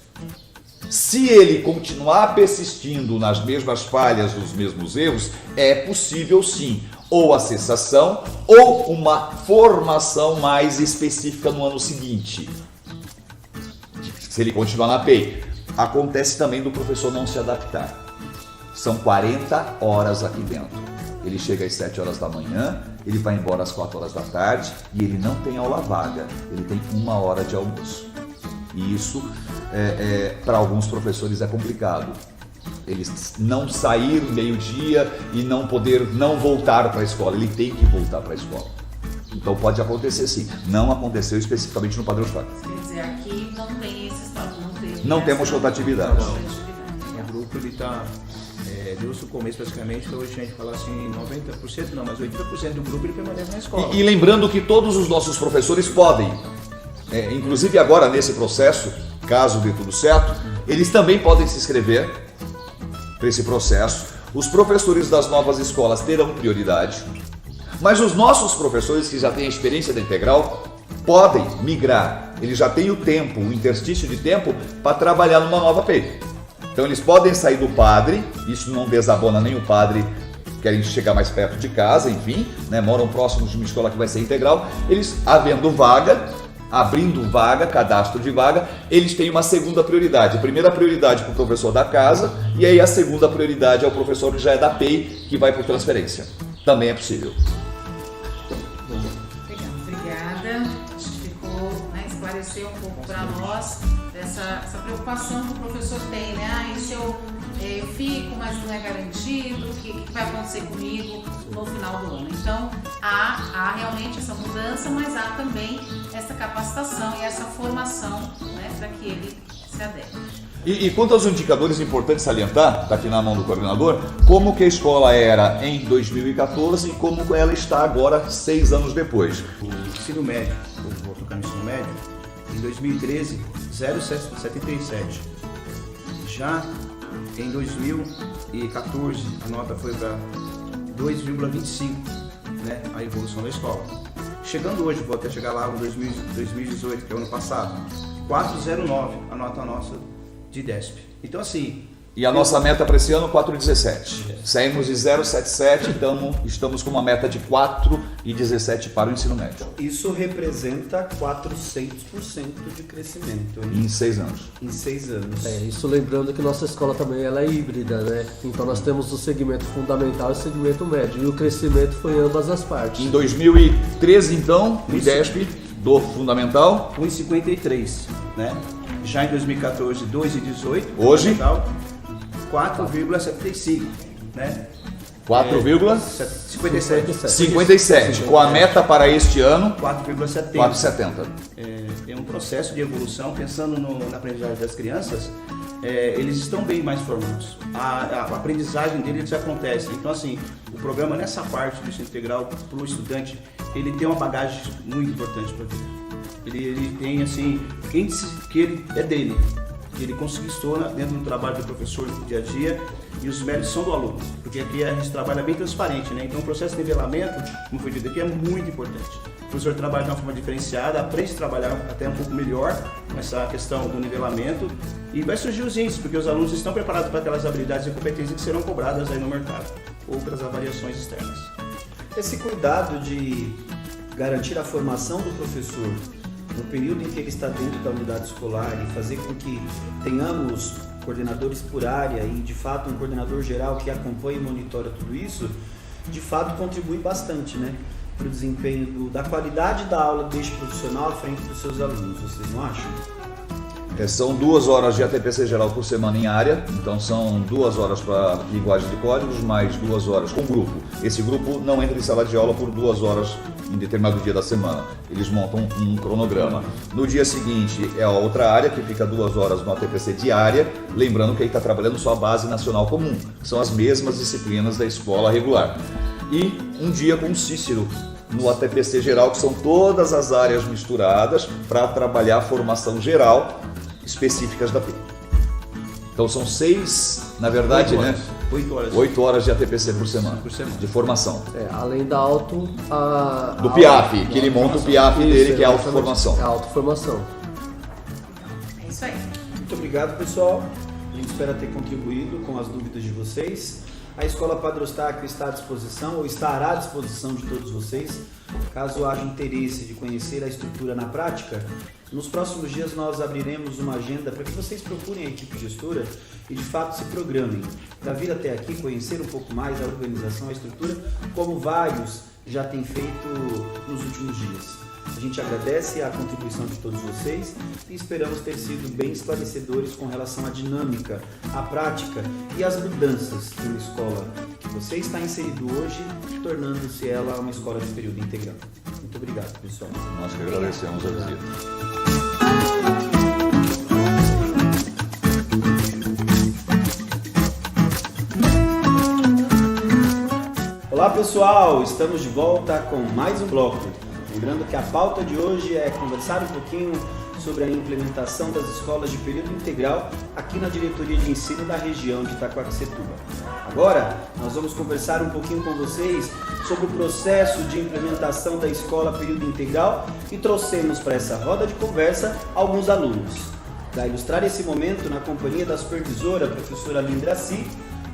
Se ele continuar persistindo nas mesmas falhas, nos mesmos erros, é possível sim, ou a cessação ou uma formação mais específica no ano seguinte. Se ele continuar na PEI. Acontece também do professor não se adaptar. São 40 horas aqui dentro. Ele chega às 7 horas da manhã, ele vai embora às 4 horas da tarde e ele não tem aula vaga, ele tem 1 hora de almoço. E isso, para alguns professores, é complicado. Eles não sair meio-dia e não poder não voltar para a escola, ele tem que voltar para a escola. Então pode acontecer sim, não aconteceu especificamente no Padre Eustáquio. Quer dizer, aqui não tem esse estado, não temos rotatividade. O grupo ele está, desde o começo praticamente, hoje a gente fala assim, 90% não, mas 80% do grupo ele permanece na escola. E lembrando que todos os nossos professores podem, inclusive agora nesse processo, caso dê tudo certo, eles também podem se inscrever para esse processo. Os professores das novas escolas terão prioridade, mas os nossos professores que já têm a experiência da integral podem migrar. Eles já têm o tempo, o interstício de tempo para trabalhar numa nova PEI. Então eles podem sair do padre, isso não desabona nem o padre, querem chegar mais perto de casa, enfim, né, moram próximos de uma escola que vai ser integral. Eles, havendo vaga, abrindo vaga, cadastro de vaga, eles têm uma segunda prioridade. A primeira prioridade para o professor da casa e aí a segunda prioridade é o professor que já é da PEI, que vai por transferência. Também é possível. esclarecer um pouco para nós essa preocupação que o professor tem, né? E se eu fico, mas não é garantido, o que vai acontecer comigo no final do ano? Então, há realmente essa mudança, mas há também essa capacitação e essa formação, né, para que ele se adeque. E quanto aos indicadores importantes salientar, está aqui na mão do coordenador, como que a escola era em 2014 e como ela está agora 6 anos depois. O ensino médio, eu vou tocar no ensino médio, em 2013, 0,77. Já em 2014, a nota foi para 2,25, né, a evolução da escola. Chegando hoje, vou até chegar lá em 2018, que é o ano passado, 4,09, a nota nossa de DESP. Então, assim... E a nossa meta para esse ano, 4,17. Saímos de 0,77, então estamos com uma meta de 4,17 para o ensino médio. Isso representa 400% de crescimento, hein? Em 6 anos. Em 6 anos. Isso lembrando que nossa escola também ela é híbrida, né? Então nós temos o segmento fundamental e o segmento médio. E o crescimento foi em ambas as partes. Em 2013, então, o IDESP do fundamental... 1,53, né? Já em 2014, 2,18. Hoje? 4,75, né? 4,57. Com a meta para este ano, 4,70. É um processo de evolução, pensando na aprendizagem das crianças, eles estão bem mais formados. A aprendizagem deles acontece. Então, assim, o programa nessa parte do ensino integral para o estudante, ele tem uma bagagem muito importante para a vida. Ele tem, assim, índice que ele é dele. Ele conquistou dentro do trabalho do professor no dia a dia, e os méritos são do aluno, porque aqui a gente trabalha bem transparente, né? Então o processo de nivelamento, como foi dito aqui, é muito importante. O professor trabalha de uma forma diferenciada, aprende a trabalhar até um pouco melhor com essa questão do nivelamento, e vai surgir os índices, porque os alunos estão preparados para aquelas habilidades e competências que serão cobradas aí no mercado, ou para as avaliações externas. Esse cuidado de garantir a formação do professor no período em que ele está dentro da unidade escolar e fazer com que tenhamos coordenadores por área e, de fato, um coordenador geral que acompanha e monitora tudo isso, de fato contribui bastante, né, para o desempenho da qualidade da aula deste profissional à frente dos seus alunos, vocês não acham? São 2 horas de ATPC geral por semana em área, então são 2 horas para linguagem de códigos, mais 2 horas com grupo. Esse grupo não entra em sala de aula por 2 horas em determinado dia da semana. Eles montam um cronograma. No dia seguinte é a outra área, que fica 2 horas no ATPC diária, lembrando que ele está trabalhando só a base nacional comum, que são as mesmas disciplinas da escola regular. E um dia com o Cícero, no ATPC geral, que são todas as áreas misturadas para trabalhar a formação geral específicas da PIB. Então são 6, na verdade, 8 horas de ATPC por semana, de formação. Além da auto... do PIAF, que ele monta o PIAF dele, que é a autoformação. É a autoformação. É isso aí. Muito obrigado, pessoal. A gente espera ter contribuído com as dúvidas de vocês. A Escola Padre Eustáquio está à disposição, ou estará à disposição de todos vocês. Caso haja interesse de conhecer a estrutura na prática, nos próximos dias nós abriremos uma agenda para que vocês procurem a equipe gestora e de fato se programem para vir até aqui conhecer um pouco mais a organização, a estrutura, como vários já têm feito nos últimos dias. A gente agradece a contribuição de todos vocês e esperamos ter sido bem esclarecedores com relação à dinâmica, à prática e às mudanças de uma escola que você está inserido hoje, tornando-se ela uma escola de período integral. Muito obrigado, pessoal. Nós que agradecemos a visita. Olá, pessoal! Estamos de volta com mais um bloco. Lembrando que a pauta de hoje é conversar um pouquinho sobre a implementação das escolas de período integral aqui na diretoria de ensino da região de Itaquaquecetuba. Agora, nós vamos conversar um pouquinho com vocês sobre o processo de implementação da escola período integral e trouxemos para essa roda de conversa alguns alunos. Para ilustrar esse momento, na companhia da supervisora, a professora Lindraci,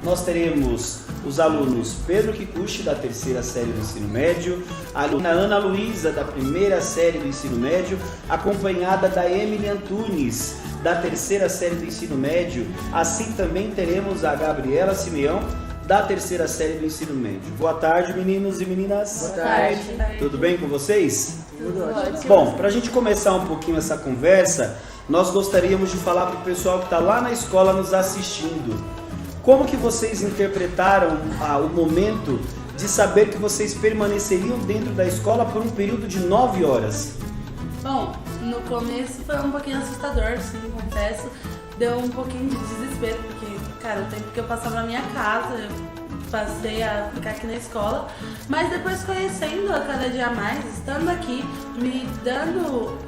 nós teremos os alunos Pedro Kikuchi, da 3ª série do ensino médio, a aluna Ana Luísa, da 1ª série do ensino médio, acompanhada da Emily Antunes, da 3ª série do ensino médio. Assim também teremos a Gabriela Simeão, da terceira série do ensino médio. Boa tarde, meninos e meninas. Boa tarde. Tudo bem com vocês? Tudo ótimo. Bom, para a gente começar um pouquinho essa conversa, nós gostaríamos de falar para o pessoal que está lá na escola nos assistindo. Como que vocês interpretaram o momento de saber que vocês permaneceriam dentro da escola por um período de 9 horas? Bom, no começo foi um pouquinho assustador, sim, confesso. Deu um pouquinho de desespero, porque, cara, o tempo que eu passava na minha casa, eu passei a ficar aqui na escola. Mas depois, conhecendo a cada dia mais, estando aqui, me dando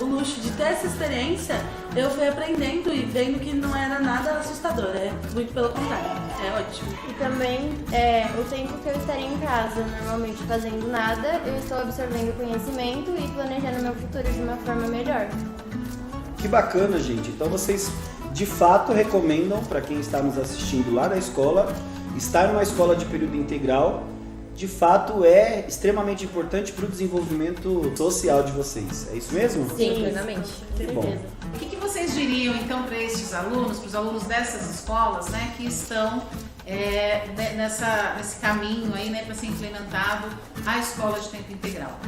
o luxo de ter essa experiência, eu fui aprendendo e vendo que não era nada assustador, muito pelo contrário, é ótimo. E também, o tempo que eu estaria em casa, normalmente fazendo nada, eu estou absorvendo conhecimento e planejando meu futuro de uma forma melhor. Que bacana, gente. Então vocês de fato recomendam para quem está nos assistindo lá da escola, estar numa escola de período integral, de fato é extremamente importante para o desenvolvimento social de vocês. É isso mesmo? Sim, plenamente. Bom. O que vocês diriam então para estes alunos, para os alunos dessas escolas, né, que estão nesse caminho aí, né, para ser implementado a escola de tempo integral?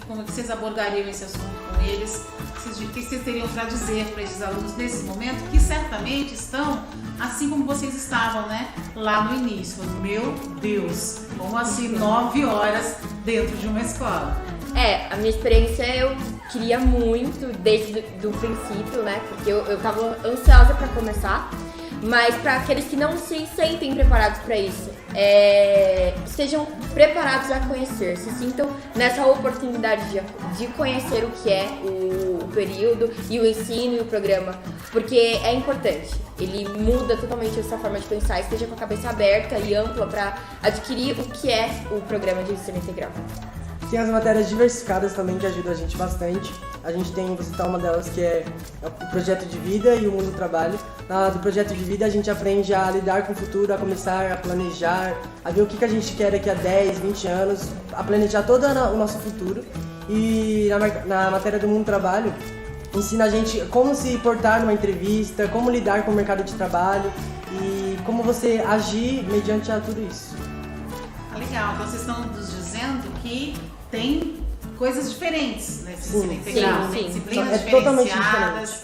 Como que vocês abordariam esse assunto com eles? O que vocês teriam para dizer para esses alunos nesse momento, que certamente estão assim como vocês estavam, né, lá no início? Meu Deus, como assim 9 horas dentro de uma escola? A minha experiência eu queria muito desde do princípio, né? Porque eu tava ansiosa para começar, mas para aqueles que não se sentem preparados para isso, sejam preparados a conhecer, se sintam nessa oportunidade de conhecer o que é o período e o ensino e o programa, porque é importante. Ele muda totalmente essa forma de pensar, esteja com a cabeça aberta e ampla para adquirir o que é o programa de ensino integral. Tem as matérias diversificadas também que ajudam a gente bastante. A gente tem, vou citar uma delas, que é o projeto de vida e o mundo do trabalho. Do projeto de vida a gente aprende a lidar com o futuro, a começar a planejar, a ver o que a gente quer daqui a 10, 20 anos, a planejar todo o nosso futuro. E na matéria do mundo do trabalho, ensina a gente como se portar numa entrevista, como lidar com o mercado de trabalho e como você agir mediante a tudo isso. Legal, então vocês estão nos dizendo que tem coisas diferentes nesse ensino integral, sim. disciplinas totalmente diferenciadas,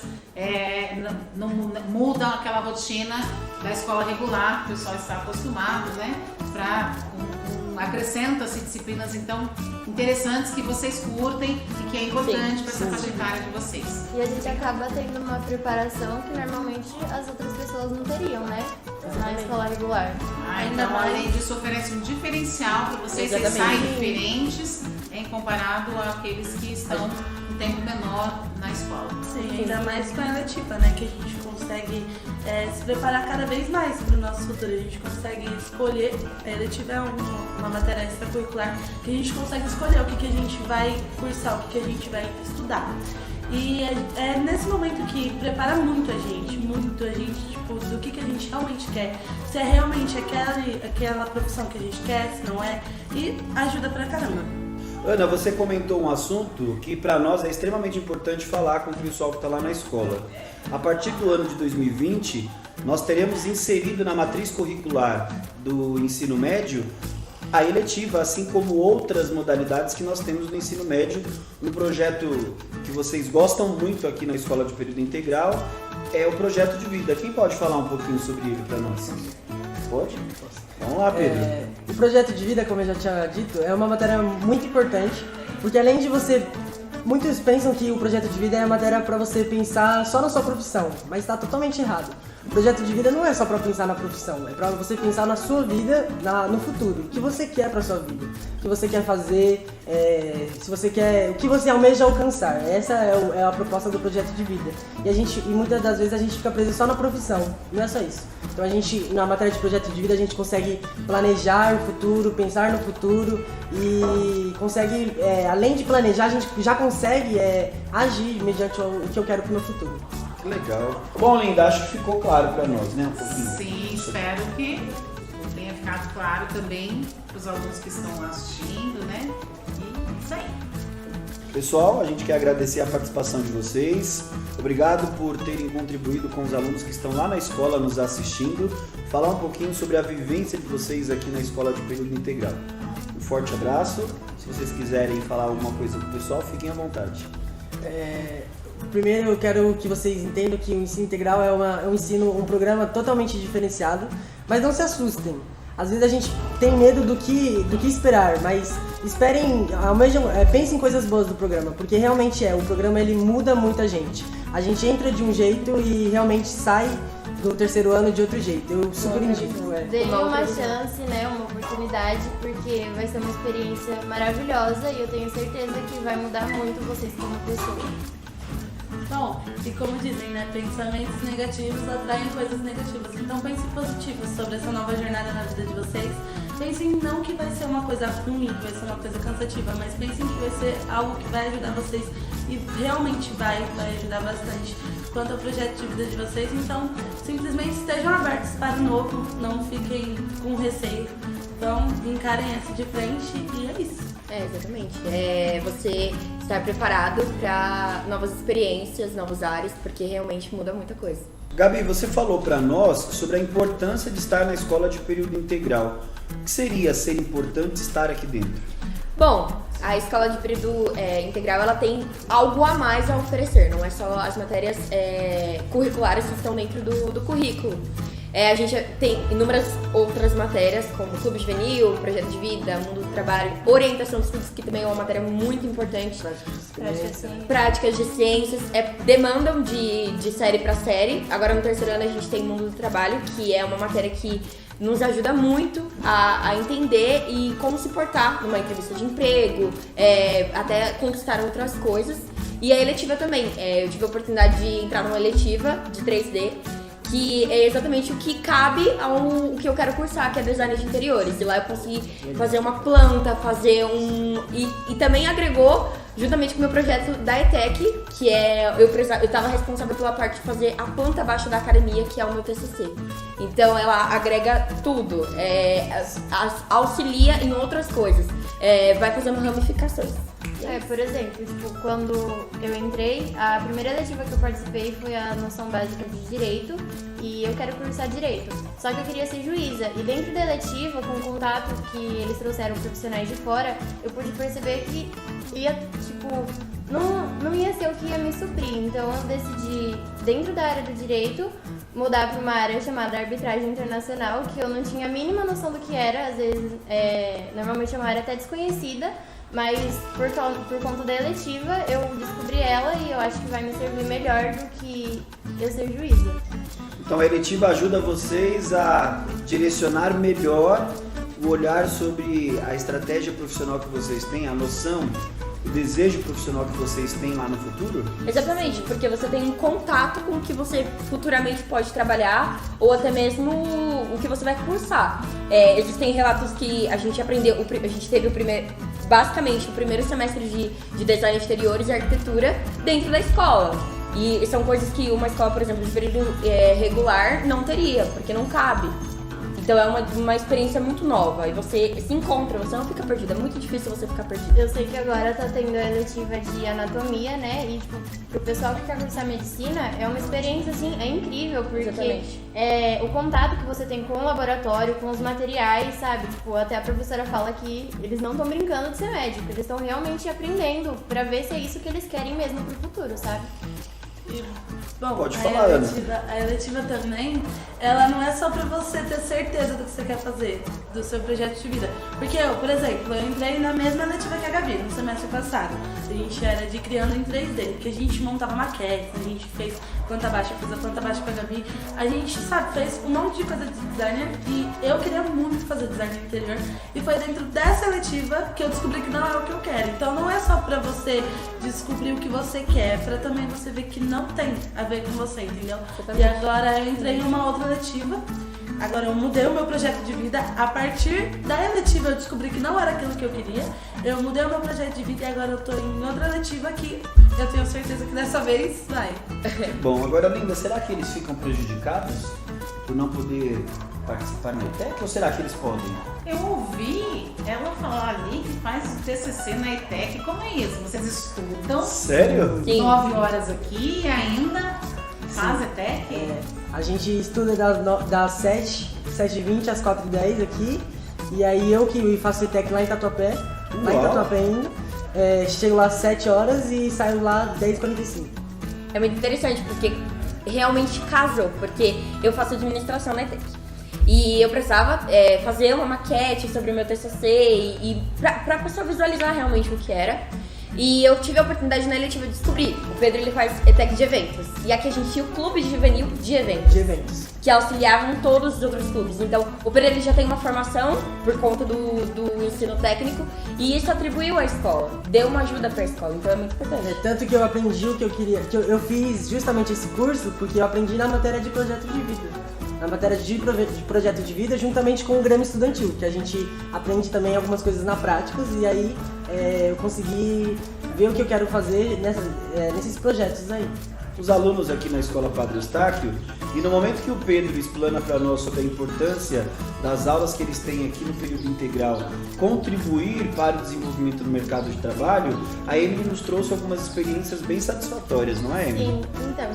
não mudam aquela rotina da escola regular que o pessoal está acostumado, né? Acrescentam-se disciplinas então interessantes que vocês curtem e que é importante para essa faixa etária de vocês. E a gente acaba tendo uma preparação que normalmente as outras pessoas não teriam, né? Na escola regular. Então, além disso, oferece um diferencial para vocês saem diferentes em comparado àqueles que estão um tempo menor na escola. Sim, ainda mais com a eletiva, né? Que a gente consegue se preparar cada vez mais para o nosso futuro. A gente consegue escolher, a eletiva é uma matéria extracurricular que a gente consegue escolher o que a gente vai cursar, o que a gente vai estudar. E é nesse momento que prepara muito a gente, tipo, do que a gente realmente quer. Se é realmente aquela profissão que a gente quer, se não é, e ajuda pra caramba. Ana, você comentou um assunto que para nós é extremamente importante falar com o pessoal que está lá na escola. A partir do ano de 2020, nós teremos inserido na matriz curricular do ensino médio a eletiva, assim como outras modalidades que nós temos no ensino médio, no projeto que vocês gostam muito aqui na Escola de Período Integral, é o projeto de vida. Quem pode falar um pouquinho sobre ele para nós? Pode? Vamos lá, Pedro. O projeto de vida, como eu já tinha dito, é uma matéria muito importante, porque além de você... Muitos pensam que o projeto de vida é a matéria para você pensar só na sua profissão, mas está totalmente errado. O projeto de vida não é só para pensar na profissão, é para você pensar na sua vida, no futuro. O que você quer para sua vida, o que você quer fazer, o que você almeja alcançar. Essa é a proposta do projeto de vida. E muitas das vezes a gente fica preso só na profissão, não é só isso. Então na matéria de projeto de vida a gente consegue planejar o futuro, pensar no futuro e consegue, além de planejar, a gente já consegue agir mediante o que eu quero para o meu futuro. Que legal. Bom, Linda, acho que ficou claro para nós, né? Um pouquinho. Sim, espero que tenha ficado claro também para os alunos que estão assistindo, né? E isso aí. Pessoal, a gente quer agradecer a participação de vocês. Obrigado por terem contribuído com os alunos que estão lá na escola nos assistindo. Falar um pouquinho sobre a vivência de vocês aqui na Escola de Período Integral. Um forte abraço. Se vocês quiserem falar alguma coisa pro pessoal, fiquem à vontade. Primeiro eu quero que vocês entendam que o ensino integral é um programa totalmente diferenciado, mas não se assustem. Às vezes a gente tem medo do que esperar, mas pensem em coisas boas do programa, porque realmente o programa ele muda muita gente. A gente entra de um jeito e realmente sai do terceiro ano de outro jeito. Eu super indico. Dê uma chance, né, uma oportunidade, porque vai ser uma experiência maravilhosa e eu tenho certeza que vai mudar muito vocês como pessoa. Bom, e como dizem, né, pensamentos negativos atraem coisas negativas. Então pensem positivo sobre essa nova jornada na vida de vocês. Pensem não que vai ser uma coisa ruim, que vai ser uma coisa cansativa, mas pensem que vai ser algo que vai ajudar vocês e realmente vai ajudar bastante quanto ao projeto de vida de vocês. Então, simplesmente estejam abertos para o novo, não fiquem com receio. Então, encarem essa de frente e é isso. Exatamente. Você estar preparado para novas experiências, novos ares, porque realmente muda muita coisa. Gabi, você falou para nós sobre a importância de estar na escola de período integral. O que seria ser importante estar aqui dentro? Bom, a escola de período integral ela tem algo a mais a oferecer, não é só as matérias curriculares que estão dentro do currículo. A gente tem inúmeras outras matérias, como Clube Juvenil, Projeto de Vida, Mundo do Trabalho, Orientação de Estudos, que também é uma matéria muito importante. Práticas de Ciências. Demandam de série para série. Agora no terceiro ano a gente tem Mundo do Trabalho, que é uma matéria que nos ajuda muito a entender e como se portar numa entrevista de emprego, até conquistar outras coisas. E a eletiva também. Eu tive a oportunidade de entrar numa eletiva de 3D, que é exatamente o que cabe ao que eu quero cursar, que é design de interiores. E lá eu consegui fazer uma planta, e também agregou, juntamente com o meu projeto da ETEC, que eu estava responsável pela parte de fazer a planta abaixo da academia, que é o meu TCC. Então ela agrega tudo, auxilia em outras coisas, vai fazendo ramificações. Por exemplo, quando eu entrei, a primeira eletiva que eu participei foi a noção básica de direito e eu quero cursar direito. Só que eu queria ser juíza e dentro da eletiva, com o contato que eles trouxeram profissionais de fora, eu pude perceber que não ia ser o que ia me suprir. Então eu decidi, dentro da área do direito, mudar para uma área chamada arbitragem internacional, que eu não tinha a mínima noção do que era. Às vezes, normalmente é uma área até desconhecida, mas por conta da eletiva eu descobri ela e eu acho que vai me servir melhor do que eu ser juíza. Então a eletiva ajuda vocês a direcionar melhor o olhar sobre a estratégia profissional que vocês têm, a noção, o desejo profissional que vocês têm lá no futuro? Exatamente, porque você tem um contato com o que você futuramente pode trabalhar ou até mesmo o que você vai cursar. Existem relatos que a gente aprendeu, a gente teve basicamente o primeiro semestre de design de exteriores e arquitetura dentro da escola. E são coisas que uma escola, por exemplo, de período regular não teria, porque não cabe. Então é uma experiência muito nova e você se encontra, você não fica perdido, é muito difícil você ficar perdido. Eu sei que agora tá tendo a eletiva de anatomia, né, e pro pessoal que quer cursar medicina é uma experiência assim, é incrível, porque o contato que você tem com o laboratório, com os materiais, sabe, até a professora fala que eles não estão brincando de ser médico, eles estão realmente aprendendo pra ver se é isso que eles querem mesmo pro futuro, sabe? Bom, pode falar, Ana. A eletiva também, ela não é só pra você ter certeza do que você quer fazer, do seu projeto de vida. Porque eu, por exemplo, eu entrei na mesma eletiva que a Gabi, no semestre passado. A gente era de criando em 3D, que a gente montava maquetes, a gente fez planta baixa, fiz a planta baixa com a Gabi. A gente, fez um monte de coisa de designer e eu queria muito fazer design no interior. E foi dentro dessa eletiva que eu descobri que não é o que eu quero. Então não é só pra você descobrir o que você quer, é pra também você ver que não tem a ver com você, entendeu? E agora eu entrei em uma outra eletiva. Agora eu mudei o meu projeto de vida. A partir da eletiva eu descobri que não era aquilo que eu queria. Eu mudei o meu projeto de vida e agora eu tô em outra eletiva que eu tenho certeza que dessa vez vai. Bom, agora Linda, será que eles ficam prejudicados por não poder participar na ETEC ou será que eles podem? Eu ouvi ela falar ali que faz o TCC na ETEC. Como é isso? Vocês estudam Sério? Sim. 9 horas aqui e ainda faz ETEC? A gente estuda das 7h20 às 4h10 aqui. E aí eu que faço ETEC lá em Tatuapé, ainda. Chego lá às 7 horas e saio lá 10h45. É muito interessante porque realmente casou, porque eu faço administração na ETEC. E eu precisava fazer uma maquete sobre o meu TCC e pra pessoa visualizar realmente o que era. E eu tive a oportunidade na eletiva de descobrir. O Pedro, ele faz ETEC de eventos. E aqui a gente tinha o clube de juvenil de eventos. Que auxiliavam todos os outros clubes. Então, o Pedro, ele já tem uma formação por conta do ensino técnico. E isso atribuiu à escola. Deu uma ajuda pra escola. Então, é muito importante. Tanto que eu aprendi o que eu queria. Eu fiz justamente esse curso porque eu aprendi na matéria de projeto de vida. Na matéria de projeto de vida, juntamente com o Grêmio Estudantil, que a gente aprende também algumas coisas na prática, e aí eu consegui ver o que eu quero fazer nesses projetos aí. Os alunos aqui na Escola Padre Eustáquio, e no momento que o Pedro explana para nós sobre a importância das aulas que eles têm aqui no período integral contribuir para o desenvolvimento do mercado de trabalho, a Emily nos trouxe algumas experiências bem satisfatórias, não é, Emily? Sim, então,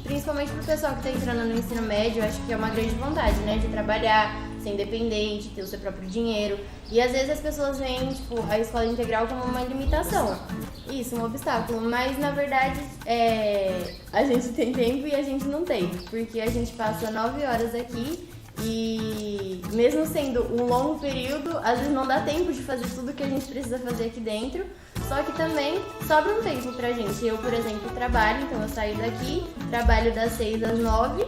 principalmente pro pessoal que tá entrando no ensino médio, eu acho que é uma grande vontade, né? De trabalhar, ser independente, ter o seu próprio dinheiro. E às vezes as pessoas veem, tipo, a escola integral como uma limitação. Isso, um obstáculo. Mas na verdade, a gente tem tempo e a gente não tem. Porque a gente passa 9 horas aqui e mesmo sendo um longo período, às vezes não dá tempo de fazer tudo que a gente precisa fazer aqui dentro. Só que também sobra um tempo pra gente. Eu, por exemplo, trabalho, então eu saio daqui, trabalho das 6 às 9,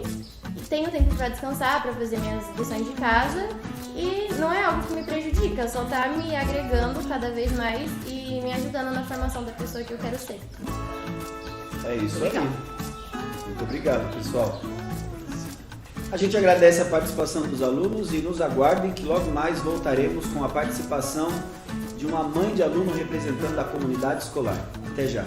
tenho tempo pra descansar, pra fazer minhas lições de casa e não é algo que me prejudica, só tá me agregando cada vez mais e me ajudando na formação da pessoa que eu quero ser. É isso aí. Muito obrigado, pessoal. A gente agradece a participação dos alunos e nos aguardem que logo mais voltaremos com a participação de uma mãe de aluno representando a comunidade escolar. Até já!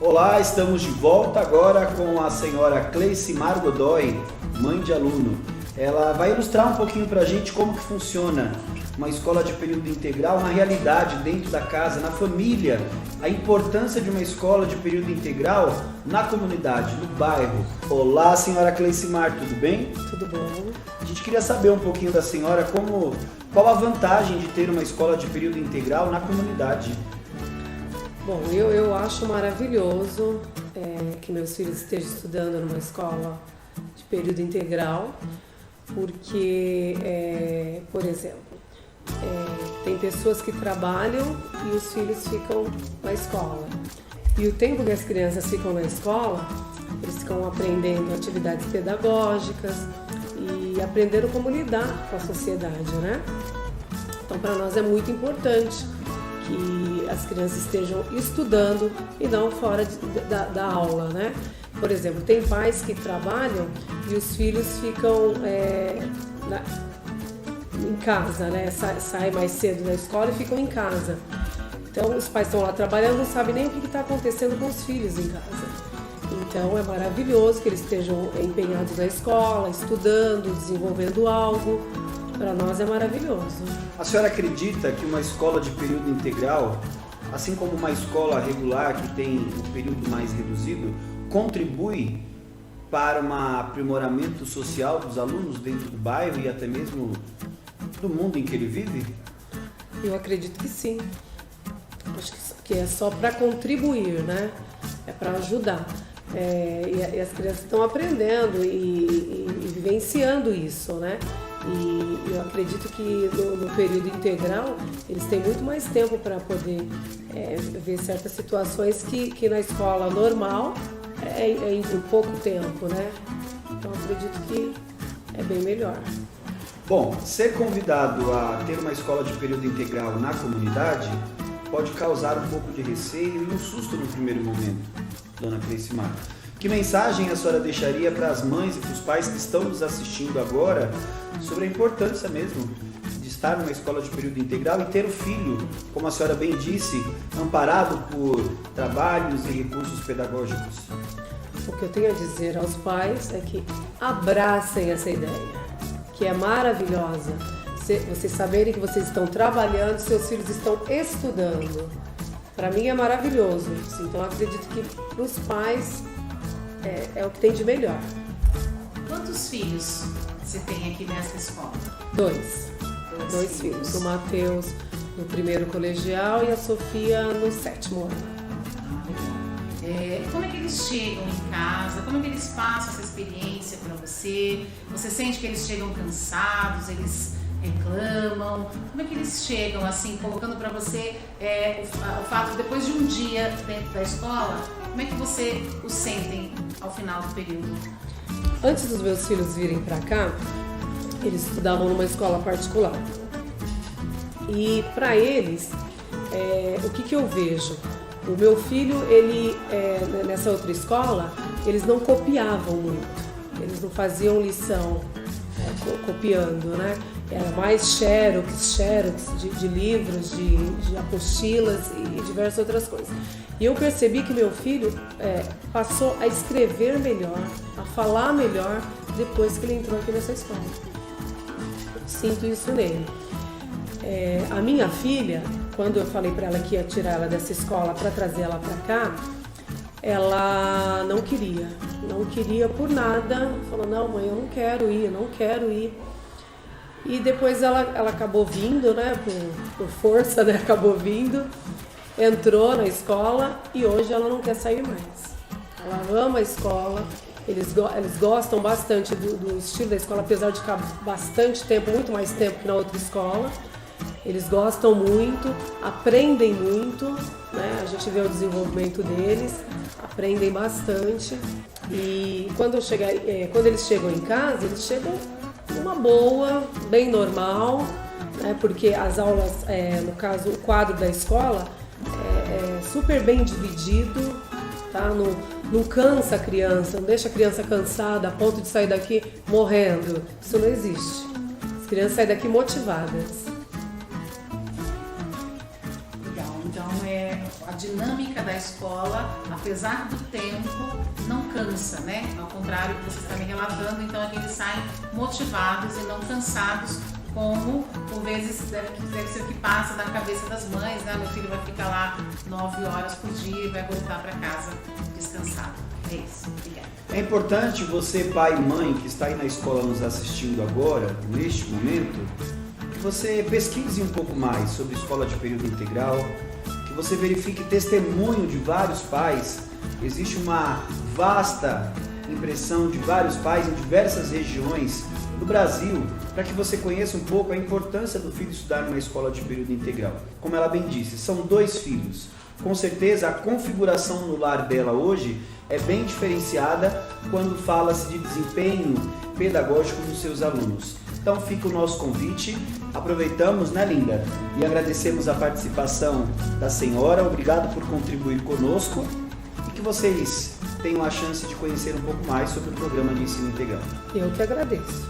Olá, estamos de volta agora com a senhora Cleicimar Godoy, mãe de aluno. Ela vai ilustrar um pouquinho pra gente como que funciona uma escola de período integral na realidade, dentro da casa, na família, a importância de uma escola de período integral na comunidade, no bairro. Olá, senhora Cleicimar, tudo bem? Tudo bom. A gente queria saber um pouquinho da senhora qual a vantagem de ter uma escola de período integral na comunidade. Bom, eu acho maravilhoso que meus filhos estejam estudando numa escola de período integral, porque, por exemplo, tem pessoas que trabalham e os filhos ficam na escola. E o tempo que as crianças ficam na escola, eles ficam aprendendo atividades pedagógicas e aprendendo como lidar com a sociedade, né? Então, para nós é muito importante que as crianças estejam estudando e não fora da aula, né? Por exemplo, tem pais que trabalham e os filhos ficam em casa, né? Saem mais cedo da escola e ficam em casa. Então, os pais estão lá trabalhando, não sabem nem o que está acontecendo com os filhos em casa. Então, é maravilhoso que eles estejam empenhados na escola, estudando, desenvolvendo algo. Para nós é maravilhoso. A senhora acredita que uma escola de período integral, assim como uma escola regular que tem um período mais reduzido, contribui para um aprimoramento social dos alunos dentro do bairro e até mesmo do mundo em que ele vive? Eu acredito que sim. Acho que é só para contribuir, né? É para ajudar. E as crianças estão aprendendo e vivenciando isso, né? E eu acredito que no período integral eles têm muito mais tempo para poder ver certas situações que na escola normal em pouco tempo, né? Então acredito que é bem melhor. Bom, ser convidado a ter uma escola de período integral na comunidade pode causar um pouco de receio e um susto no primeiro momento, dona Cleicimar. Que mensagem a senhora deixaria para as mães e para os pais que estão nos assistindo agora sobre a importância mesmo de estar numa escola de período integral e ter o filho, como a senhora bem disse, amparado por trabalhos e recursos pedagógicos? O que eu tenho a dizer aos pais é que abracem essa ideia, que é maravilhosa. Vocês saberem que vocês estão trabalhando, seus filhos estão estudando. Para mim é maravilhoso isso. Então eu acredito que para os pais é o que tem de melhor. Quantos filhos você tem aqui nessa escola? Dois filhos. O Matheus no primeiro colegial e a Sofia no 7º ano. Como é que eles chegam em casa? Como é que eles passam essa experiência para você? Você sente que eles chegam cansados? Eles reclamam? Como é que eles chegam, assim, colocando para você o fato, depois de um dia dentro da escola, como é que você os sentem ao final do período? Antes dos meus filhos virem para cá, eles estudavam numa escola particular. E para eles, o que eu vejo? O meu filho, ele nessa outra escola, eles não copiavam muito. Eles não faziam lição copiando, né? Era mais xerox de livros, de apostilas e diversas outras coisas. E eu percebi que meu filho passou a escrever melhor, a falar melhor depois que ele entrou aqui nessa escola. Sinto isso nele. A minha filha, quando eu falei para ela que ia tirar ela dessa escola para trazer ela para cá, ela não queria por nada. Falou, não mãe, eu não quero ir. E depois ela acabou vindo, né, por força, né, acabou vindo, entrou na escola e hoje ela não quer sair mais. Ela ama a escola, eles gostam bastante do estilo da escola, apesar de ficar bastante tempo, muito mais tempo que na outra escola. Eles gostam muito, aprendem muito, né? A gente vê o desenvolvimento deles, aprendem bastante. E quando eles chegam em casa, eles chegam numa boa, bem normal, né? Porque as aulas, no caso, o quadro da escola é super bem dividido, tá? Não cansa a criança, não deixa a criança cansada a ponto de sair daqui morrendo. Isso não existe. As crianças saem daqui motivadas. A dinâmica da escola, apesar do tempo, não cansa, né? Ao contrário do que você está me relatando, então é que eles saem motivados e não cansados, como por vezes deve ser o que passa na cabeça das mães, né? Meu filho vai ficar lá 9 horas por dia e vai voltar para casa descansado. É isso. Obrigada. É importante você, pai e mãe, que está aí na escola nos assistindo agora, neste momento, que você pesquise um pouco mais sobre escola de período integral, que você verifique testemunho de vários pais. Existe uma vasta impressão de vários pais em diversas regiões do Brasil, para que você conheça um pouco a importância do filho estudar numa escola de período integral. Como ela bem disse, são 2 filhos. Com certeza a configuração no lar dela hoje é bem diferenciada quando fala-se de desempenho pedagógico dos seus alunos. Então fica o nosso convite, aproveitamos, né, Linda? E agradecemos a participação da senhora, obrigado por contribuir conosco e que vocês tenham a chance de conhecer um pouco mais sobre o programa de ensino integral. Eu que agradeço.